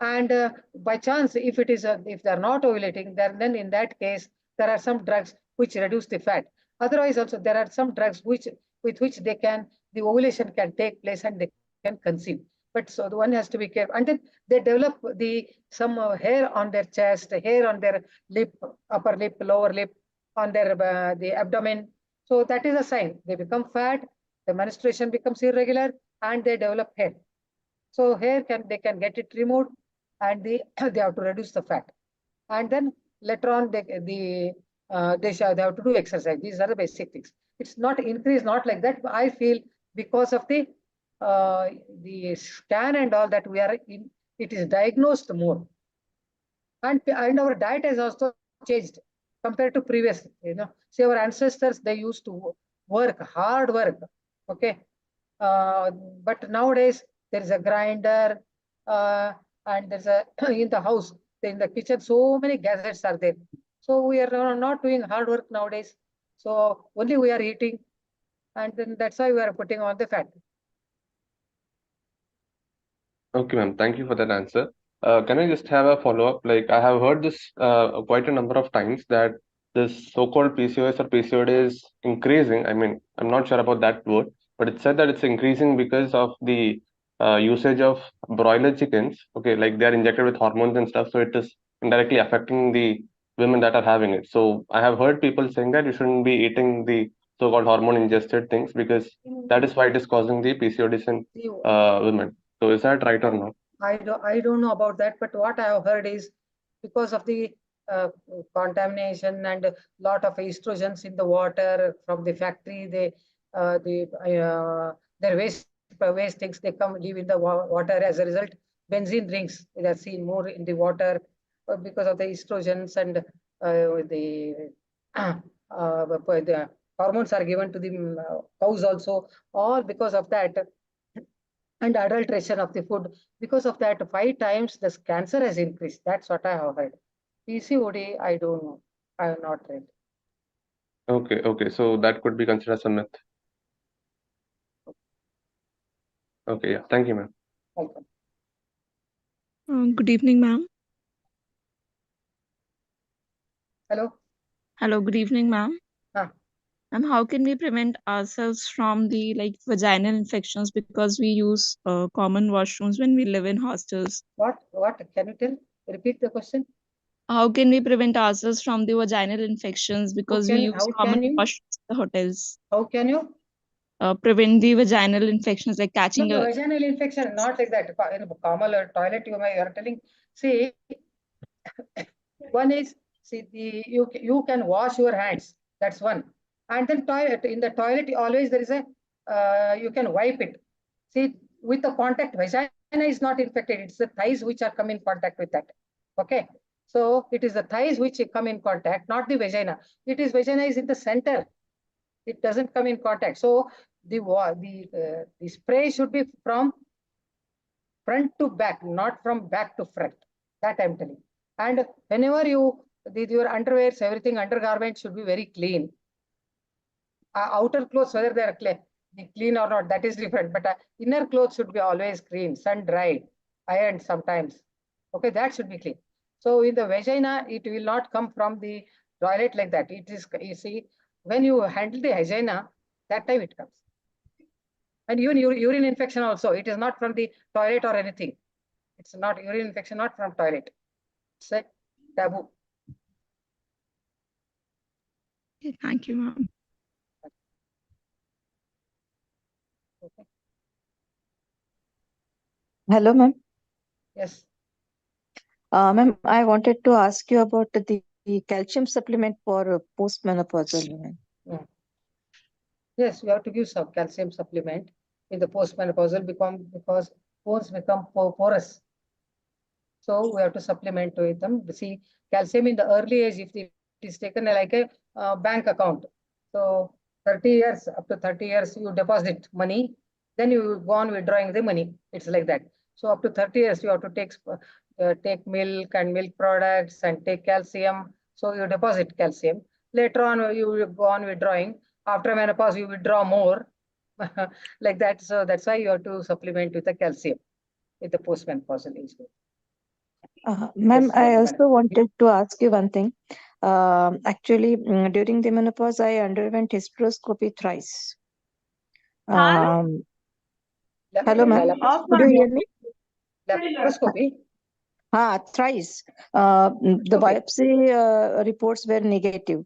And by chance, if they are not ovulating, then in that case there are some drugs which reduce the fat. Otherwise, also there are some drugs with which the ovulation can take place and they can conceive. But so the one has to be careful. And then they develop some hair on their chest, hair on their lip, upper lip, lower lip, on their the abdomen. So that is a sign. They become fat, the menstruation becomes irregular, and they develop hair. So hair they can get it removed, and they have to reduce the fat. And then later on they have to do exercise. These are the basic things. It's not increase, not like that. I feel because of the scan and all that we are in, it is diagnosed more. And our diet has also changed compared to previous. See, our ancestors, they used to work, hard work. Okay. But nowadays there is a grinder, and there's a in the house, in the kitchen, so many gadgets are there. So we are not doing hard work nowadays. So only we are eating, and then that's why we are putting on the fat. Okay, ma'am. Thank you for that answer. Can I just have a follow-up? Like, I have heard this quite a number of times that this so-called PCOS or PCOD is increasing. I mean, I'm not sure about that word, but it said that it's increasing because of the usage of broiler chickens. Okay, like they are injected with hormones and stuff, so it is indirectly affecting the women that are having it. So I have heard people saying that you shouldn't be eating the so-called hormone-ingested things because that is why it is causing the PCODs in women. So is that right or not? I don't know about that, but what I have heard is because of the contamination and a lot of estrogens in the water from the factory, their waste things they leave in the water. As a result, benzene rings they are seen more in the water because of the estrogens, and the hormones are given to the cows also, all because of that. And adulteration of the food. Because of that, 5 times the cancer has increased. That's what I have heard. PCOD, I don't know. I have not read. Okay, okay. So that could be considered as a myth. Okay, yeah. Thank you, ma'am. Welcome. Good evening, ma'am. Hello. Hello, good evening, ma'am. Ma'am, how can we prevent ourselves from the vaginal infections because we use common washrooms when we live in hostels? What? Can you tell? Repeat the question. How can we prevent ourselves from the vaginal infections because we use common washrooms in the hotels? How can you? Prevent the vaginal infections like catching No, vaginal infection, not like that. In a common toilet, you are telling. See, one is, you can wash your hands. That's one. And then in the toilet, always there is you can wipe it. See, with the contact, vagina is not infected. It's the thighs which are come in contact with that. Okay. So it is the thighs which come in contact, not the vagina. Vagina is in the center. It doesn't come in contact. So the spray should be from front to back, not from back to front. That I'm telling. And whenever your underwears, everything, undergarments should be very clean. Outer clothes, whether they are clean or not, that is different. But inner clothes should be always clean, sun dried, ironed sometimes. Okay, that should be clean. So in the vagina, it will not come from the toilet like that. It is, you see, when you handle the vagina, that time it comes. And even urine infection also, it is not from the toilet or anything. It's not urine infection, not from toilet. It's a taboo. Okay, thank you, ma'am. Okay. Hello, ma'am. Yes. Ma'am, I wanted to ask you about the calcium supplement for postmenopausal women. Yeah. Yes, we have to give some calcium supplement in the postmenopausal because bones become porous. So we have to supplement with them. See, calcium in the early age, if it is taken like a bank account. So 30 years, up to 30 years, you deposit money, then you go on withdrawing the money. It's like that. So up to 30 years, you have to take take milk and milk products and take calcium. So you deposit calcium. Later on, you will go on withdrawing. After menopause, you withdraw more. Like that. So that's why you have to supplement with the calcium with the postmenopausal age group. Ma'am, Yes, I madam. also wanted to ask you one thing. Actually, during the menopause, I underwent hysteroscopy thrice. Hello, ma'am. Could you hear me? Laparoscopy. Thrice. The biopsy reports were negative.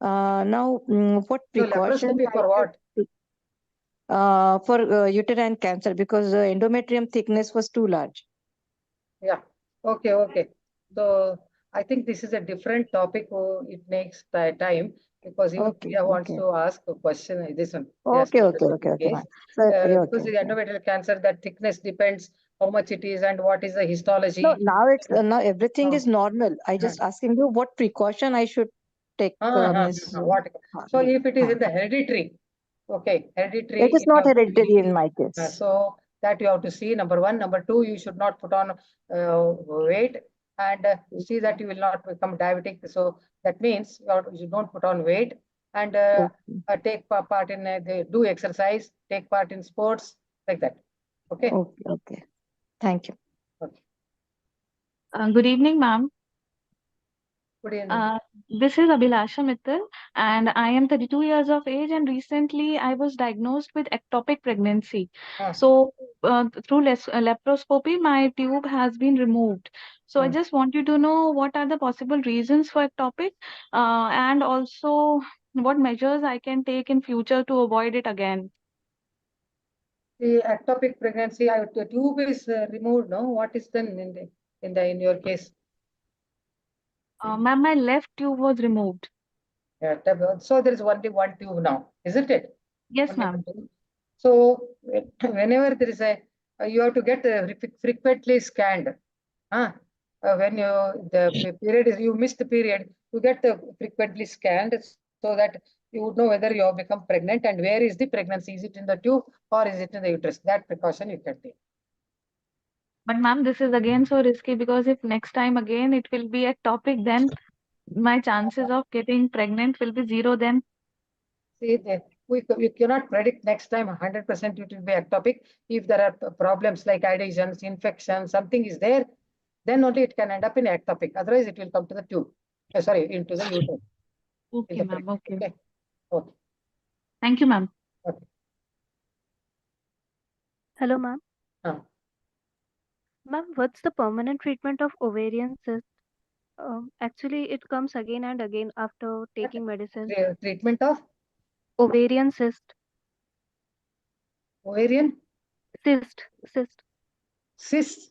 Now, what So precautions laparoscopy for what? for uterine cancer, because the endometrium thickness was too large. Yeah. Okay. So I think this is a different topic. Oh, it makes time because even Priya wants to ask a question. This one. Okay, case. ma'am. So, Because the endometrial cancer, that thickness depends how much it is and what is the histology. No, now it's now everything is normal. I just asking you what precaution I should take, Miss. So if it is in the hereditary, okay, hereditary. It is not hereditary in my case. So that you have to see, number one. Number two, you should not put on weight and see that you will not become diabetic. So that means you don't put on weight and take part in, do exercise, take part in sports, like that. Okay. Okay. Thank you. Good evening, ma'am. Good evening. This is Abhilasha Mittal, and I am 32 years of age, and recently I was diagnosed with ectopic pregnancy. So, through laparoscopy, my tube has been removed. So, I just want you to know what are the possible reasons for ectopic, and also what measures I can take in future to avoid it again. The ectopic pregnancy, the tube is removed. No, what is done in your case? Ma'am, my left tube was removed. Yeah, so there is only one tube now, isn't it? Yes, ma'am. So whenever there is you have to get frequently scanned. When the period is, you missed the period, you get frequently scanned so that you would know whether you have become pregnant and where is the pregnancy. Is it in the tube or is it in the uterus? That precaution you can take. But ma'am, this is again so risky because if next time again it will be ectopic, then my chances of getting pregnant will be zero then. See, we cannot predict next time 100% it will be ectopic. If there are problems like adhesions, infection, something is there, then only it can end up in ectopic. Otherwise, it will come to the tube. Into the uterus. Okay, ma'am. Okay. Okay. Thank you, ma'am. Okay. Hello, ma'am. Ma'am, what's the permanent treatment of ovarian cyst? Actually, it comes again and again after taking medicine. Treatment of? Ovarian cyst. Ovarian? Cyst. Cyst. Yes,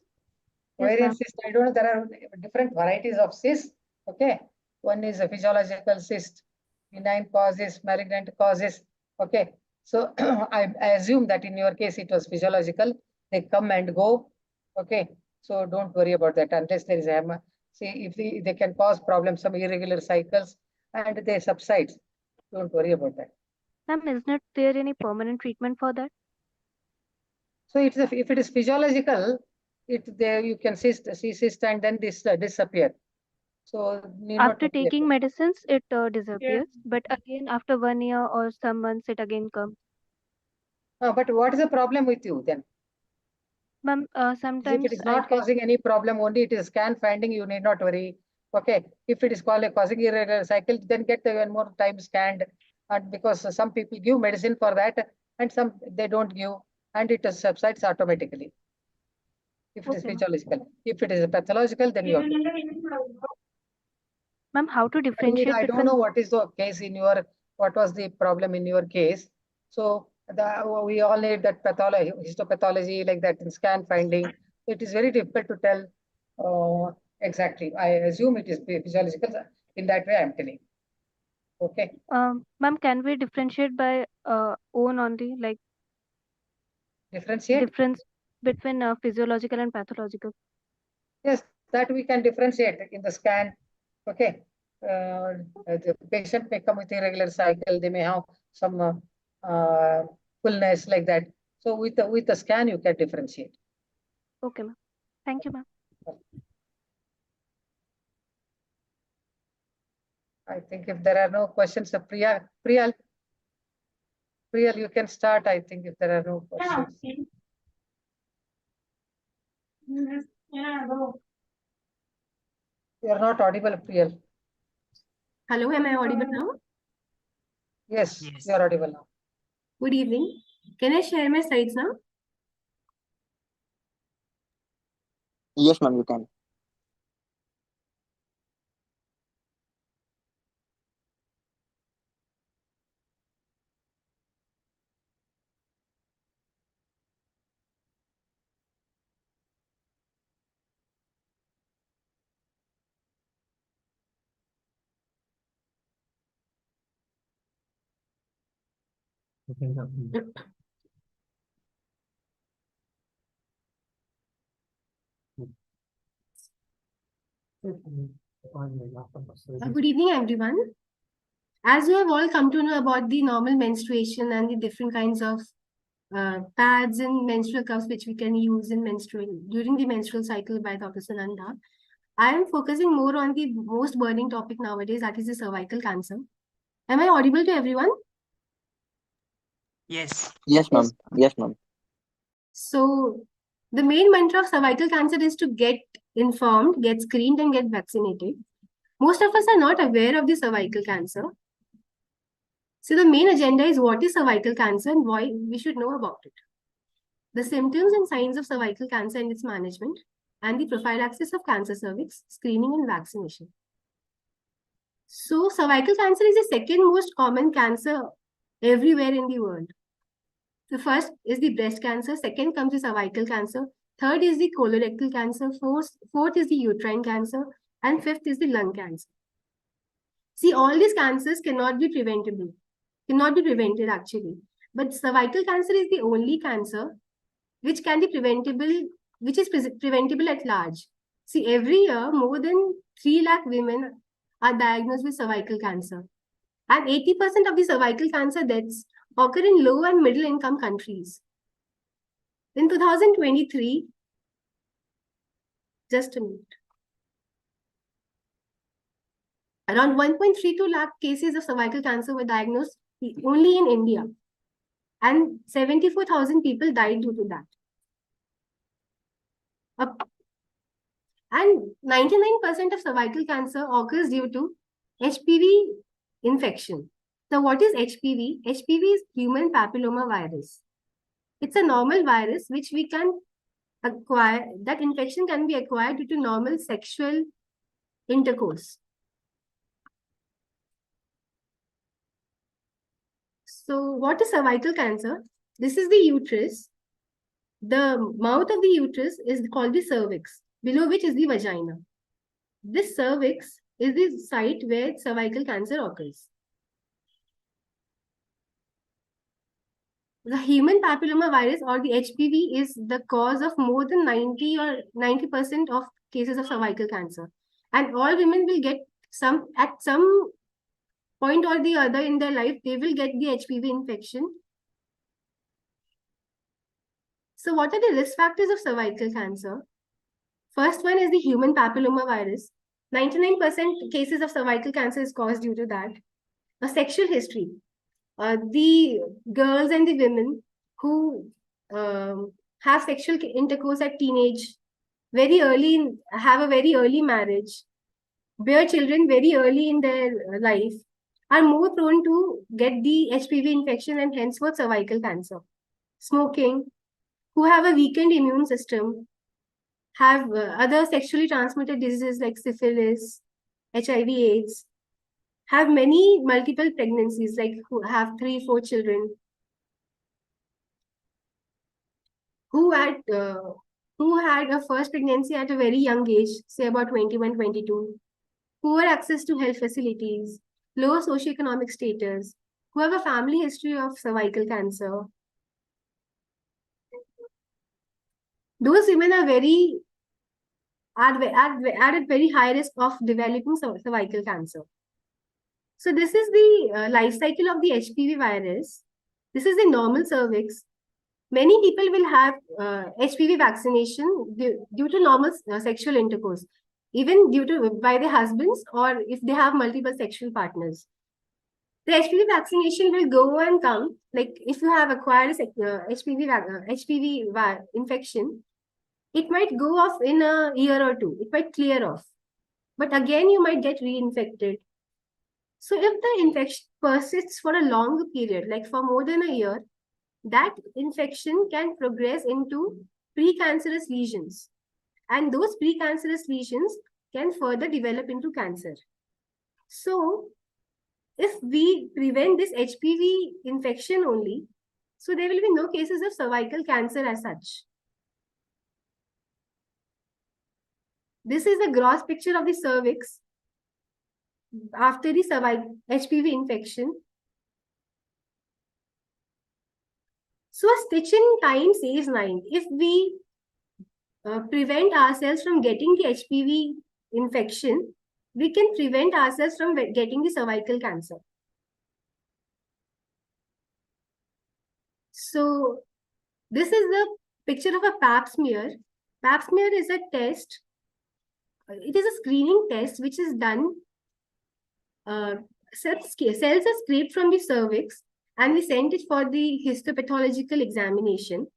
Ovarian ma'am. cyst. I don't know. There are different varieties of cyst. Okay. One is a physiological cyst, benign causes, malignant causes. Okay. So I assume that in your case it was physiological. They come and go. Okay. So don't worry about that unless there is a see if they can cause problems, some irregular cycles, and they subside. Don't worry about that. Ma'am, isn't there any permanent treatment for that? So if it is physiological, you can see cyst and then this disappear. So after taking medicines, it disappears. But again, after 1 year or some months, it again comes. But what is the problem with you then? Ma'am, sometimes if it is not causing any problem, only it is scan finding, you need not worry. Okay. If it is causing irregular cycle, then get one more time scanned. And because some people give medicine for that and some they don't give, and it subsides automatically. If it is physiological. If it is pathological, then you have to. Ma'am, how to differentiate I don't know what is the case in your, what was the problem in your case. So we all need that pathology, histopathology like that in scan finding. It is very difficult to tell exactly. I assume it is physiological. In that way, I'm telling. Okay. Ma'am, can we differentiate by own only, like difference between physiological and pathological? Yes, that we can differentiate in the scan. Okay. The patient may come with irregular cycle. They may have some fullness like that. So with the scan, you can differentiate. Okay, ma'am. Thank you, ma'am. I think if there are no questions, Priyal, you can start. I think if there are no questions. You are not audible, Priyal. Hello, am I audible now? Yes, you are audible now. Good evening. Can I share my slides now? Yes, ma'am, you can. Good evening, everyone. As you have all come to know about the normal menstruation and the different kinds of pads and menstrual cups which we can use in during the menstrual cycle by Dr. Sunanda, I am focusing more on the most burning topic nowadays, that is the cervical cancer. Am I audible to everyone? Yes. Yes, ma'am. Yes, ma'am. So the main mantra of cervical cancer is to get informed, get screened, and get vaccinated. Most of us are not aware of the cervical cancer. So the main agenda is what is cervical cancer and why we should know about it. The symptoms and signs of cervical cancer and its management, and the prophylaxis of cancer cervix, screening and vaccination. So cervical cancer is the second most common cancer everywhere in the world. The first is the breast cancer, second comes the cervical cancer, third is the colorectal cancer, fourth is the uterine cancer, and fifth is the lung cancer. See, all these cancers cannot be prevented actually. But cervical cancer is the only cancer which can be preventable, which is preventable at large. See, every year, more than 3 lakh women are diagnosed with cervical cancer. And 80% of the cervical cancer deaths occur in low and middle income countries. In 2023, just a minute, around 1.32 lakh cases of cervical cancer were diagnosed only in India. And 74,000 people died due to that. And 99% of cervical cancer occurs due to HPV infection. Now, what is HPV? HPV is human papilloma virus. It's a normal virus which we can acquire. That infection can be acquired due to normal sexual intercourse. So, what is cervical cancer? This is the uterus. The mouth of the uterus is called the cervix, below which is the vagina. This cervix is the site where cervical cancer occurs. The human papilloma virus or the HPV is the cause of more than 90% of cases of cervical cancer. And all women will get at some point or the other in their life, they will get the HPV infection. So what are the risk factors of cervical cancer? First one is the human papilloma virus. 99% cases of cervical cancer is caused due to that. A sexual history. The girls and the women who have sexual intercourse at teenage, have a very early marriage, bear children very early in their life, are more prone to get the HPV infection and henceforth cervical cancer. Smoking, who have a weakened immune system, have other sexually transmitted diseases like syphilis, HIV/AIDS, have multiple pregnancies, like who have 3-4 children, who had a first pregnancy at a very young age, say about 21, 22, poor access to health facilities, low socioeconomic status, who have a family history of cervical cancer. Those women are at very high risk of developing cervical cancer. So this is the life cycle of the HPV virus. This is the normal cervix. Many people will have HPV vaccination due to normal sexual intercourse. even due to by their husbands or if they have multiple sexual partners. The HPV vaccination will go and come. Like if you have acquired a HPV infection, it might go off in a year or two. It might clear off. But again, you might get reinfected. So if the infection persists for a longer period, like for more than a year, that infection can progress into precancerous lesions. And those precancerous lesions can further develop into cancer. So if we prevent this HPV infection only, so there will be no cases of cervical cancer as such. This is a gross picture of the cervix after the HPV infection. So a stitch in time saves 9. If we prevent ourselves from getting the HPV infection, we can prevent ourselves from getting the cervical cancer. So this is the picture of a pap smear. Pap smear is a test. It is a screening test which is done. Cells are scraped from the cervix and we sent it for the histopathological examination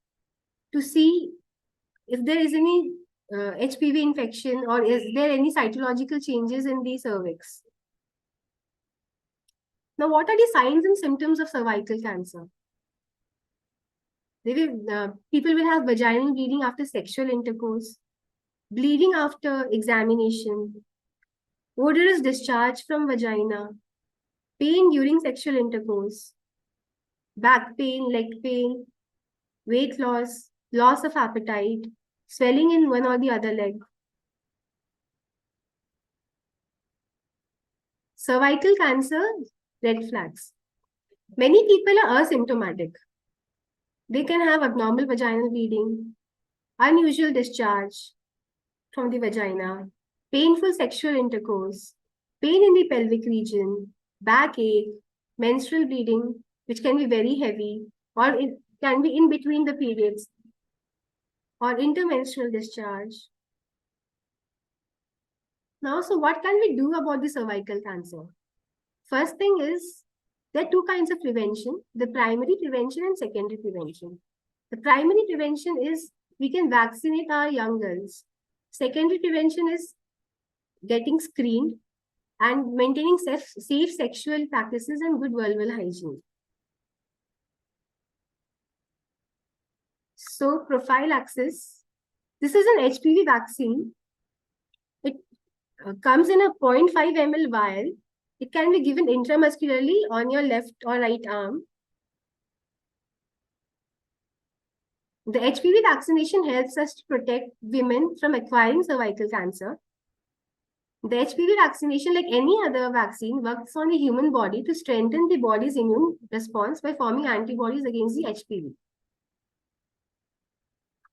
to see if there is any HPV infection or is there any cytological changes in the cervix. Now, what are the signs and symptoms of cervical cancer? People will have vaginal bleeding after sexual intercourse, bleeding after examination, odorous discharge from vagina, pain during sexual intercourse, back pain, leg pain, weight loss, loss of appetite, swelling in one or the other leg. Cervical cancer, red flags. Many people are asymptomatic. They can have abnormal vaginal bleeding, unusual discharge from the vagina, painful sexual intercourse, pain in the pelvic region, backache, menstrual bleeding, which can be very heavy, or it can be in between the periods, or intermenstrual discharge. Now, so what can we do about the cervical cancer? First thing is, there are two kinds of prevention, the primary prevention and secondary prevention. The primary prevention is we can vaccinate our young girls. Secondary prevention is getting screened and maintaining safe sexual practices and good vulval hygiene. So prophylaxis, this is an HPV vaccine. It comes in a 0.5 ml vial. It can be given intramuscularly on your left or right arm. The HPV vaccination helps us to protect women from acquiring cervical cancer. The HPV vaccination, like any other vaccine, works on the human body to strengthen the body's immune response by forming antibodies against the HPV.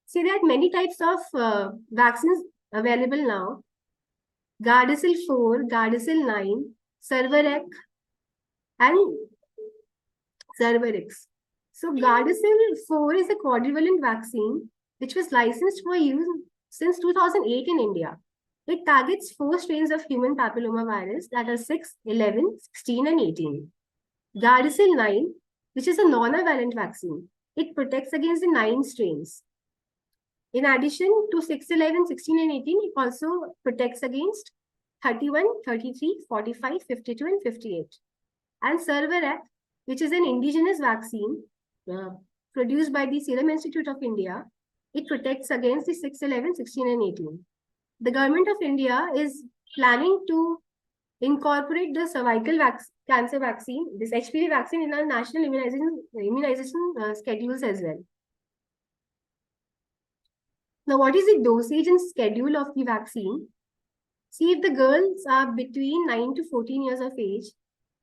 See, there are many types of vaccines available now. Gardasil 4, Gardasil 9, Cervarix, and Cervarix. So Gardasil 4 is a quadrivalent vaccine which was licensed for use since 2008 in India. It targets 4 strains of human papillomavirus that are 6, 11, 16, and 18. Gardasil 9, which is a non-valent vaccine, it protects against the 9 strains. In addition to 6, 11, 16, and 18, it also protects against 31, 33, 45, 52, and 58. And Cervarix, which is an indigenous vaccine produced by the Serum Institute of India, it protects against the 6, 11, 16, and 18. The government of India is planning to incorporate the cervical cancer vaccine, this HPV vaccine, in our national immunization schedules as well. Now, what is the dosage and schedule of the vaccine? See, if the girls are between 9 to 14 years of age,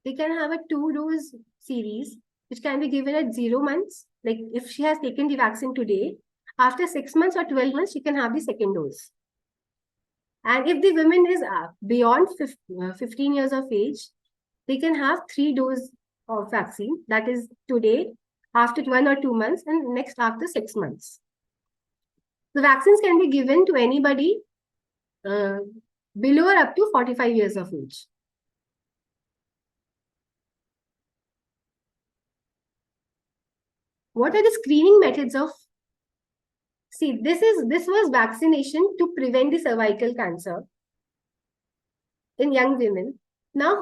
they can have a 2-dose series, which can be given at 0 months. Like if she has taken the vaccine today, after 6 months or 12 months, she can have the second dose. And if the woman is beyond 15 years of age, they can have 3 doses of vaccine. That is today, after 1 or 2 months, and next after 6 months. The vaccines can be given to anybody below or up to 45 years of age. What are the screening methods of? See, this was vaccination to prevent the cervical cancer in young women. Now,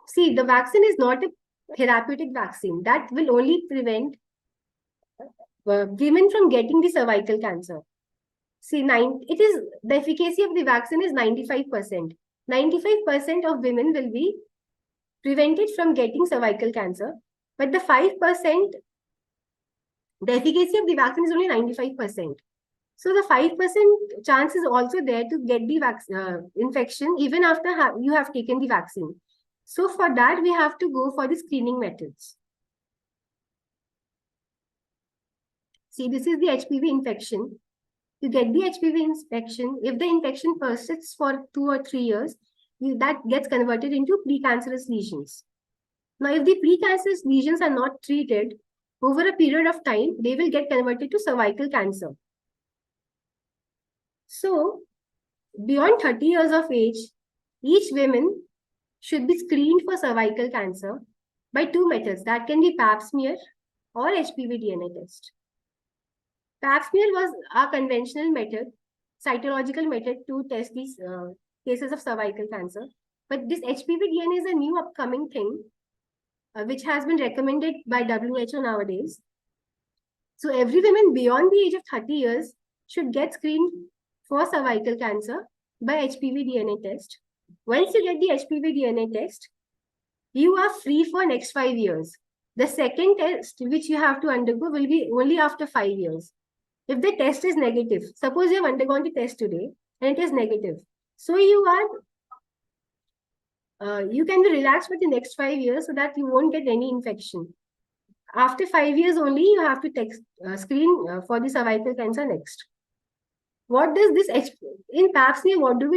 see, the vaccine is not a therapeutic vaccine that will only prevent women from getting the cervical cancer. See, the efficacy of the vaccine is 95%. 95% of women will be prevented from getting cervical cancer, but the 5%, the efficacy of the vaccine is only 95%. So the 5% chance is also there to get the infection even after you have taken the vaccine. So for that, we have to go for the screening methods. See, this is the HPV infection. You get the HPV infection. If the infection persists for 2 or 3 years, that gets converted into precancerous lesions. Now, if the precancerous lesions are not treated, over a period of time, they will get converted to cervical cancer. So, beyond 30 years of age, each woman should be screened for cervical cancer by 2 methods. That can be pap smear or HPV DNA test. Pap smear was a conventional method, cytological method to test these cases of cervical cancer. But this HPV DNA is a new upcoming thing, which has been recommended by WHO nowadays. So every woman beyond the age of 30 years should get screened for cervical cancer by HPV DNA test. Once you get the HPV DNA test, you are free for next 5 years. The second test which you have to undergo will be only after 5 years. If the test is negative, suppose you have undergone the test today and it is negative, so you can be relaxed for the next 5 years so that you won't get any infection. After 5 years only, you have to screen for the cervical cancer next. What does this in pap smear? What do?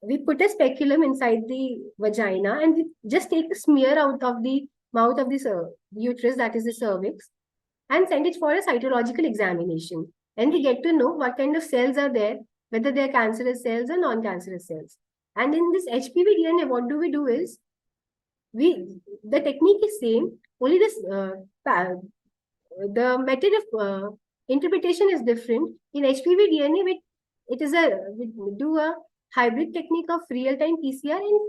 We put a speculum inside the vagina and we just take a smear out of the mouth of the uterus, that is the cervix, and send it for a cytological examination. And we get to know what kind of cells are there, whether they are cancerous cells or non-cancerous cells. And in this HPV DNA, what do? Is the technique is same, only this the method of interpretation is different. In HPV DNA, we do a hybrid technique of real-time PCR, and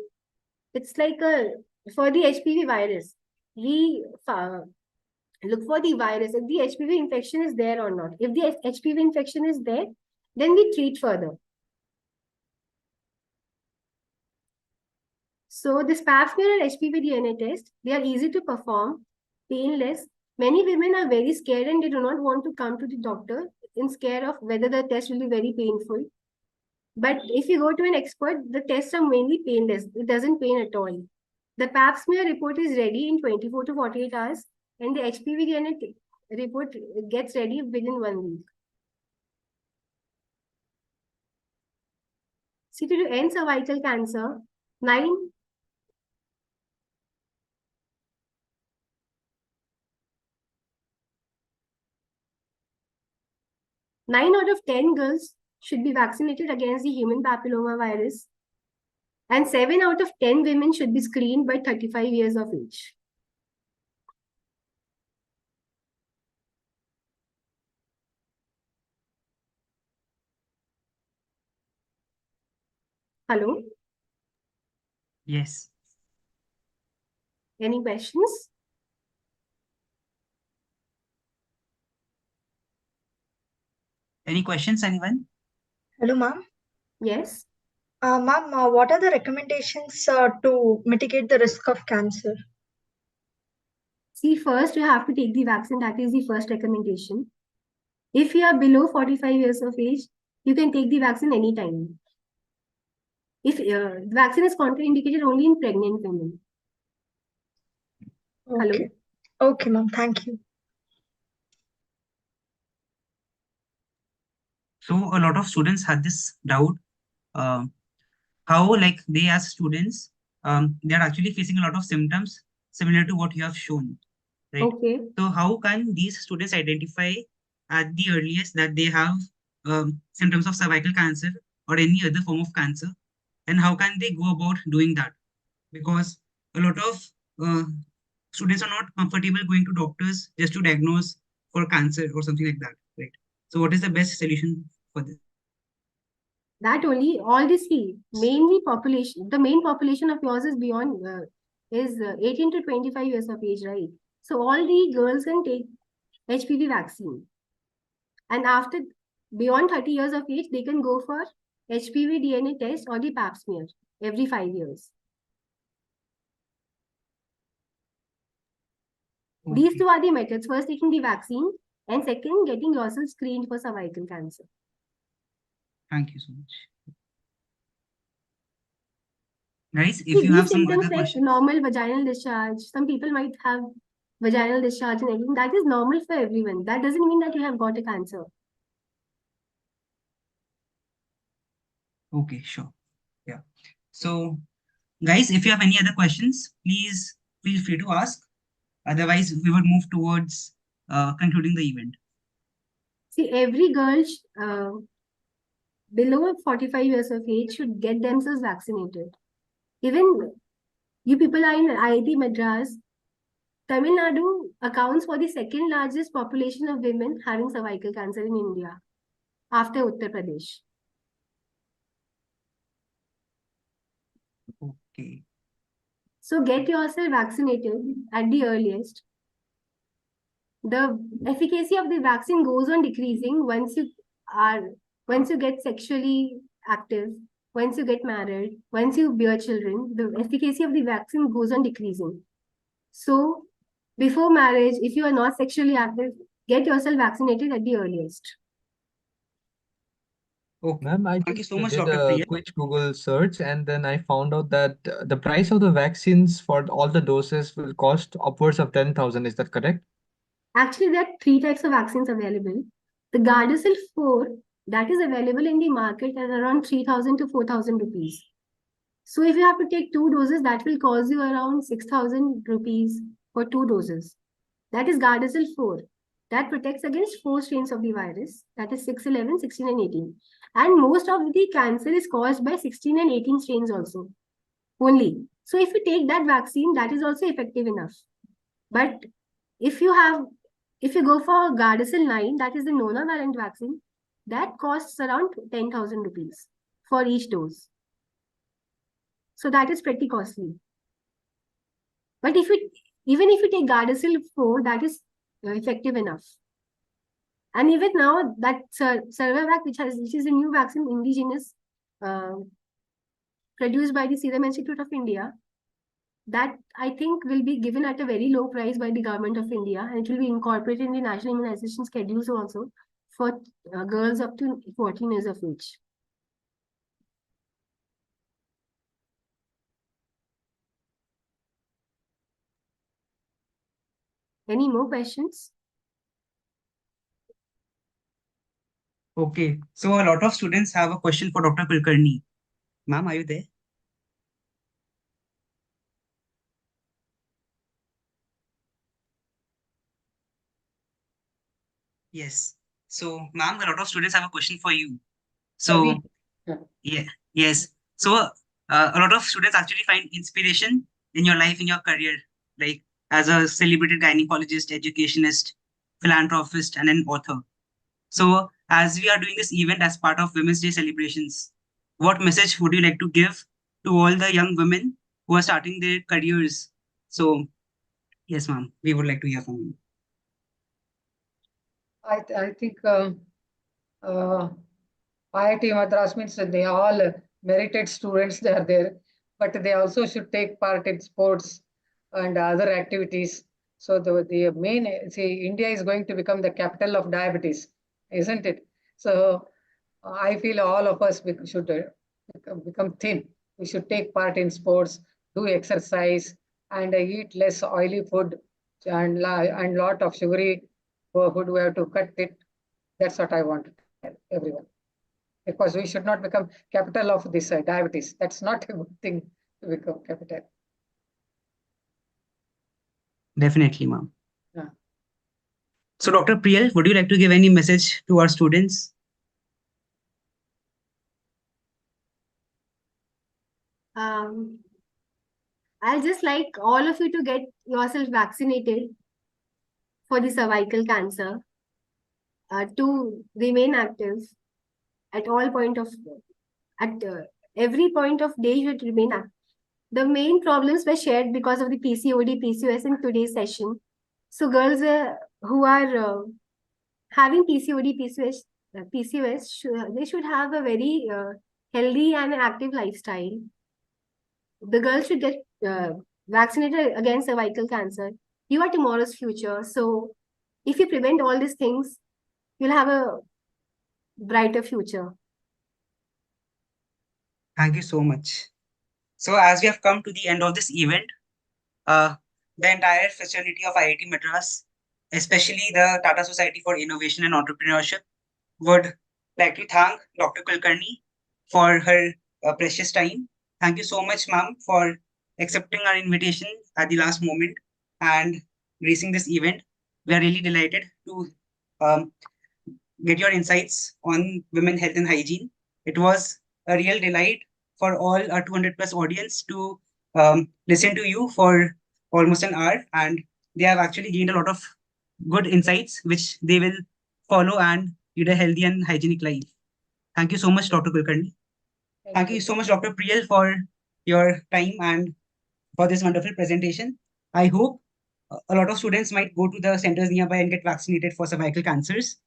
it's like for the HPV virus, we look for the virus, if the HPV infection is there or not. If the HPV infection is there, then we treat further. So this pap smear and HPV DNA test, they are easy to perform, painless. Many women are very scared and they do not want to come to the doctor in scare of whether the test will be very painful. But if you go to an expert, the tests are mainly painless. It doesn't pain at all. The pap smear report is ready in 24 to 48 hours, and the HPV DNA report gets ready within 1 week. See, to end cervical cancer, 9 out of 10 girls should be vaccinated against the human papilloma virus, and 7 out of 10 women should be screened by 35 years of age. Hello? Yes. Any questions? Any questions, anyone? Hello, ma'am. Yes. Ma'am, what are the recommendations to mitigate the risk of cancer? See, first you have to take the vaccine. That is the first recommendation. If you are below 45 years of age, you can take the vaccine anytime. If the vaccine is contraindicated only in pregnant women. Okay. Hello? Okay, ma'am. Thank you. So a lot of students had this doubt, how like they as students, they are actually facing a lot of symptoms similar to what you have shown, right? Okay. So how can these students identify at the earliest that they have symptoms of cervical cancer or any other form of cancer, and how can they go about doing that? Because a lot of students are not comfortable going to doctors just to diagnose for cancer or something like that, right? So what is the best solution for this? That only, all these three, mainly population, the main population of yours is beyond, is 18 to 25 years of age, right? So all the girls can take HPV vaccine. And after, beyond 30 years of age, they can go for HPV DNA test or the pap smear every 5 years. Okay. These two are the methods. First, taking the vaccine, and second, getting yourself screened for cervical cancer. Thank you so much. Guys, if See, you these have some symptoms other like questions. normal vaginal discharge, some people might have vaginal discharge and everything. That is normal for everyone. That doesn't mean that you have got a cancer. Okay, sure. Yeah. So, guys, if you have any other questions, please feel free to ask. Otherwise, we will move towards concluding the event. See, every girl below 45 years of age should get themselves vaccinated. Even you people are in IIT Madras, Tamil Nadu accounts for the second largest population of women having cervical cancer in India after Uttar Pradesh. Okay. So get yourself vaccinated at the earliest. The efficacy of the vaccine goes on decreasing once you get sexually active, once you get married, once you bear children, the efficacy of the vaccine goes on decreasing. So before marriage, if you are not sexually active, get yourself vaccinated at the earliest. Okay. Ma'am, I Thank you just so much, did Dr. a Priyal. quick Google search and then I found out that the price of the vaccines for all the doses will cost upwards of 10,000. Is that correct? Actually, there are three types of vaccines available. The Gardasil 4, that is available in the market at around 3,000 to 4,000 rupees. So if you have to take 2 doses, that will cost you around 6,000 rupees for 2 doses. That is Gardasil 4. That protects against 4 strains of the virus. That is 6, 11, 16 and 18. And most of the cancer is caused by 16 and 18 strains also. Only. So if you take that vaccine, that is also effective enough. But if you go for Gardasil 9, that is the nonavalent vaccine, that costs around 10,000 rupees for each dose. So that is pretty costly. But even if you take Gardasil 4, that is effective enough. And even now, that Cervavac, which is a new vaccine, indigenous, produced by the Serum Institute of India, that I think will be given at a very low price by the government of India, and it will be incorporated in the national immunization schedules also for girls up to 14 years of age. Any more questions? Okay. So a lot of students have a question for Dr. Kulkarni. Ma'am, are you there? Yes. So, ma'am, a lot of students have a question for you. So, yeah, yes. So, a lot of students actually find inspiration in your life, in your career, like as a celebrated gynecologist, educationist, philanthropist, and an author. So, as we are doing this event as part of Women's Day celebrations, what message would you like to give to all the young women who are starting their careers? So, yes, ma'am, we would like to hear from you. I think IIT Madras means that they all merited students, they are there, but they also should take part in sports and other activities. So the main, see, India is going to become the capital of diabetes, isn't it? So I feel all of us should become thin. We should take part in sports, do exercise, and eat less oily food and lot of sugary food. We have to cut it. That's what I want to tell everyone. Because we should not become capital of this diabetes. That's not a good thing to become capital. Definitely, ma'am. Yeah. So, Dr. Priyal, would you like to give any message to our students? I'll just like all of you to get yourself vaccinated for the cervical cancer, to remain active at all point of, at every point of day you should remain active. The main problems were shared because of the PCOD, PCOS in today's session. So girls who are having PCOD, PCOS, they should have a very healthy and active lifestyle. The girls should get vaccinated against cervical cancer. You are tomorrow's future. So if you prevent all these things, you'll have a brighter future. Thank you so much. So as we have come to the end of this event, the entire fraternity of IIT Madras, especially the Tata Society for Innovation and Entrepreneurship, would like to thank Dr. Kulkarni for her precious time. Thank you so much, ma'am, for accepting our invitation at the last moment and gracing this event. We are really delighted to get your insights on women health and hygiene. It was a real delight for all our 200 plus audience to listen to you for almost an hour, and they have actually gained a lot of good insights which they will follow and lead a healthy and hygienic life. Thank you so much, Dr. Kulkarni. Thank you so much, Dr. Priyal, for your time and for this wonderful presentation. I hope a lot of students might go to the centers nearby and get vaccinated for cervical cancers.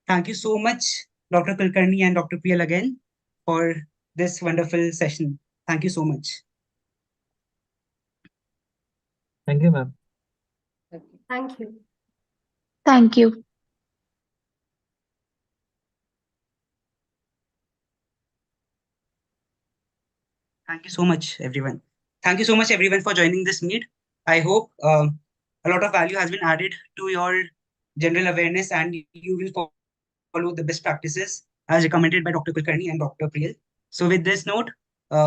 Thank you so much, Dr. Kulkarni and Dr. Priyal again for this wonderful session. Thank you so much. Thank you, ma'am. Thank you. Thank you. Thank you so much, everyone. Thank you so much, everyone, for joining this meet. I hope a lot of value has been added to your general awareness and you will follow the best practices as recommended by Dr. Kulkarni and Dr. Priyal. So with this note,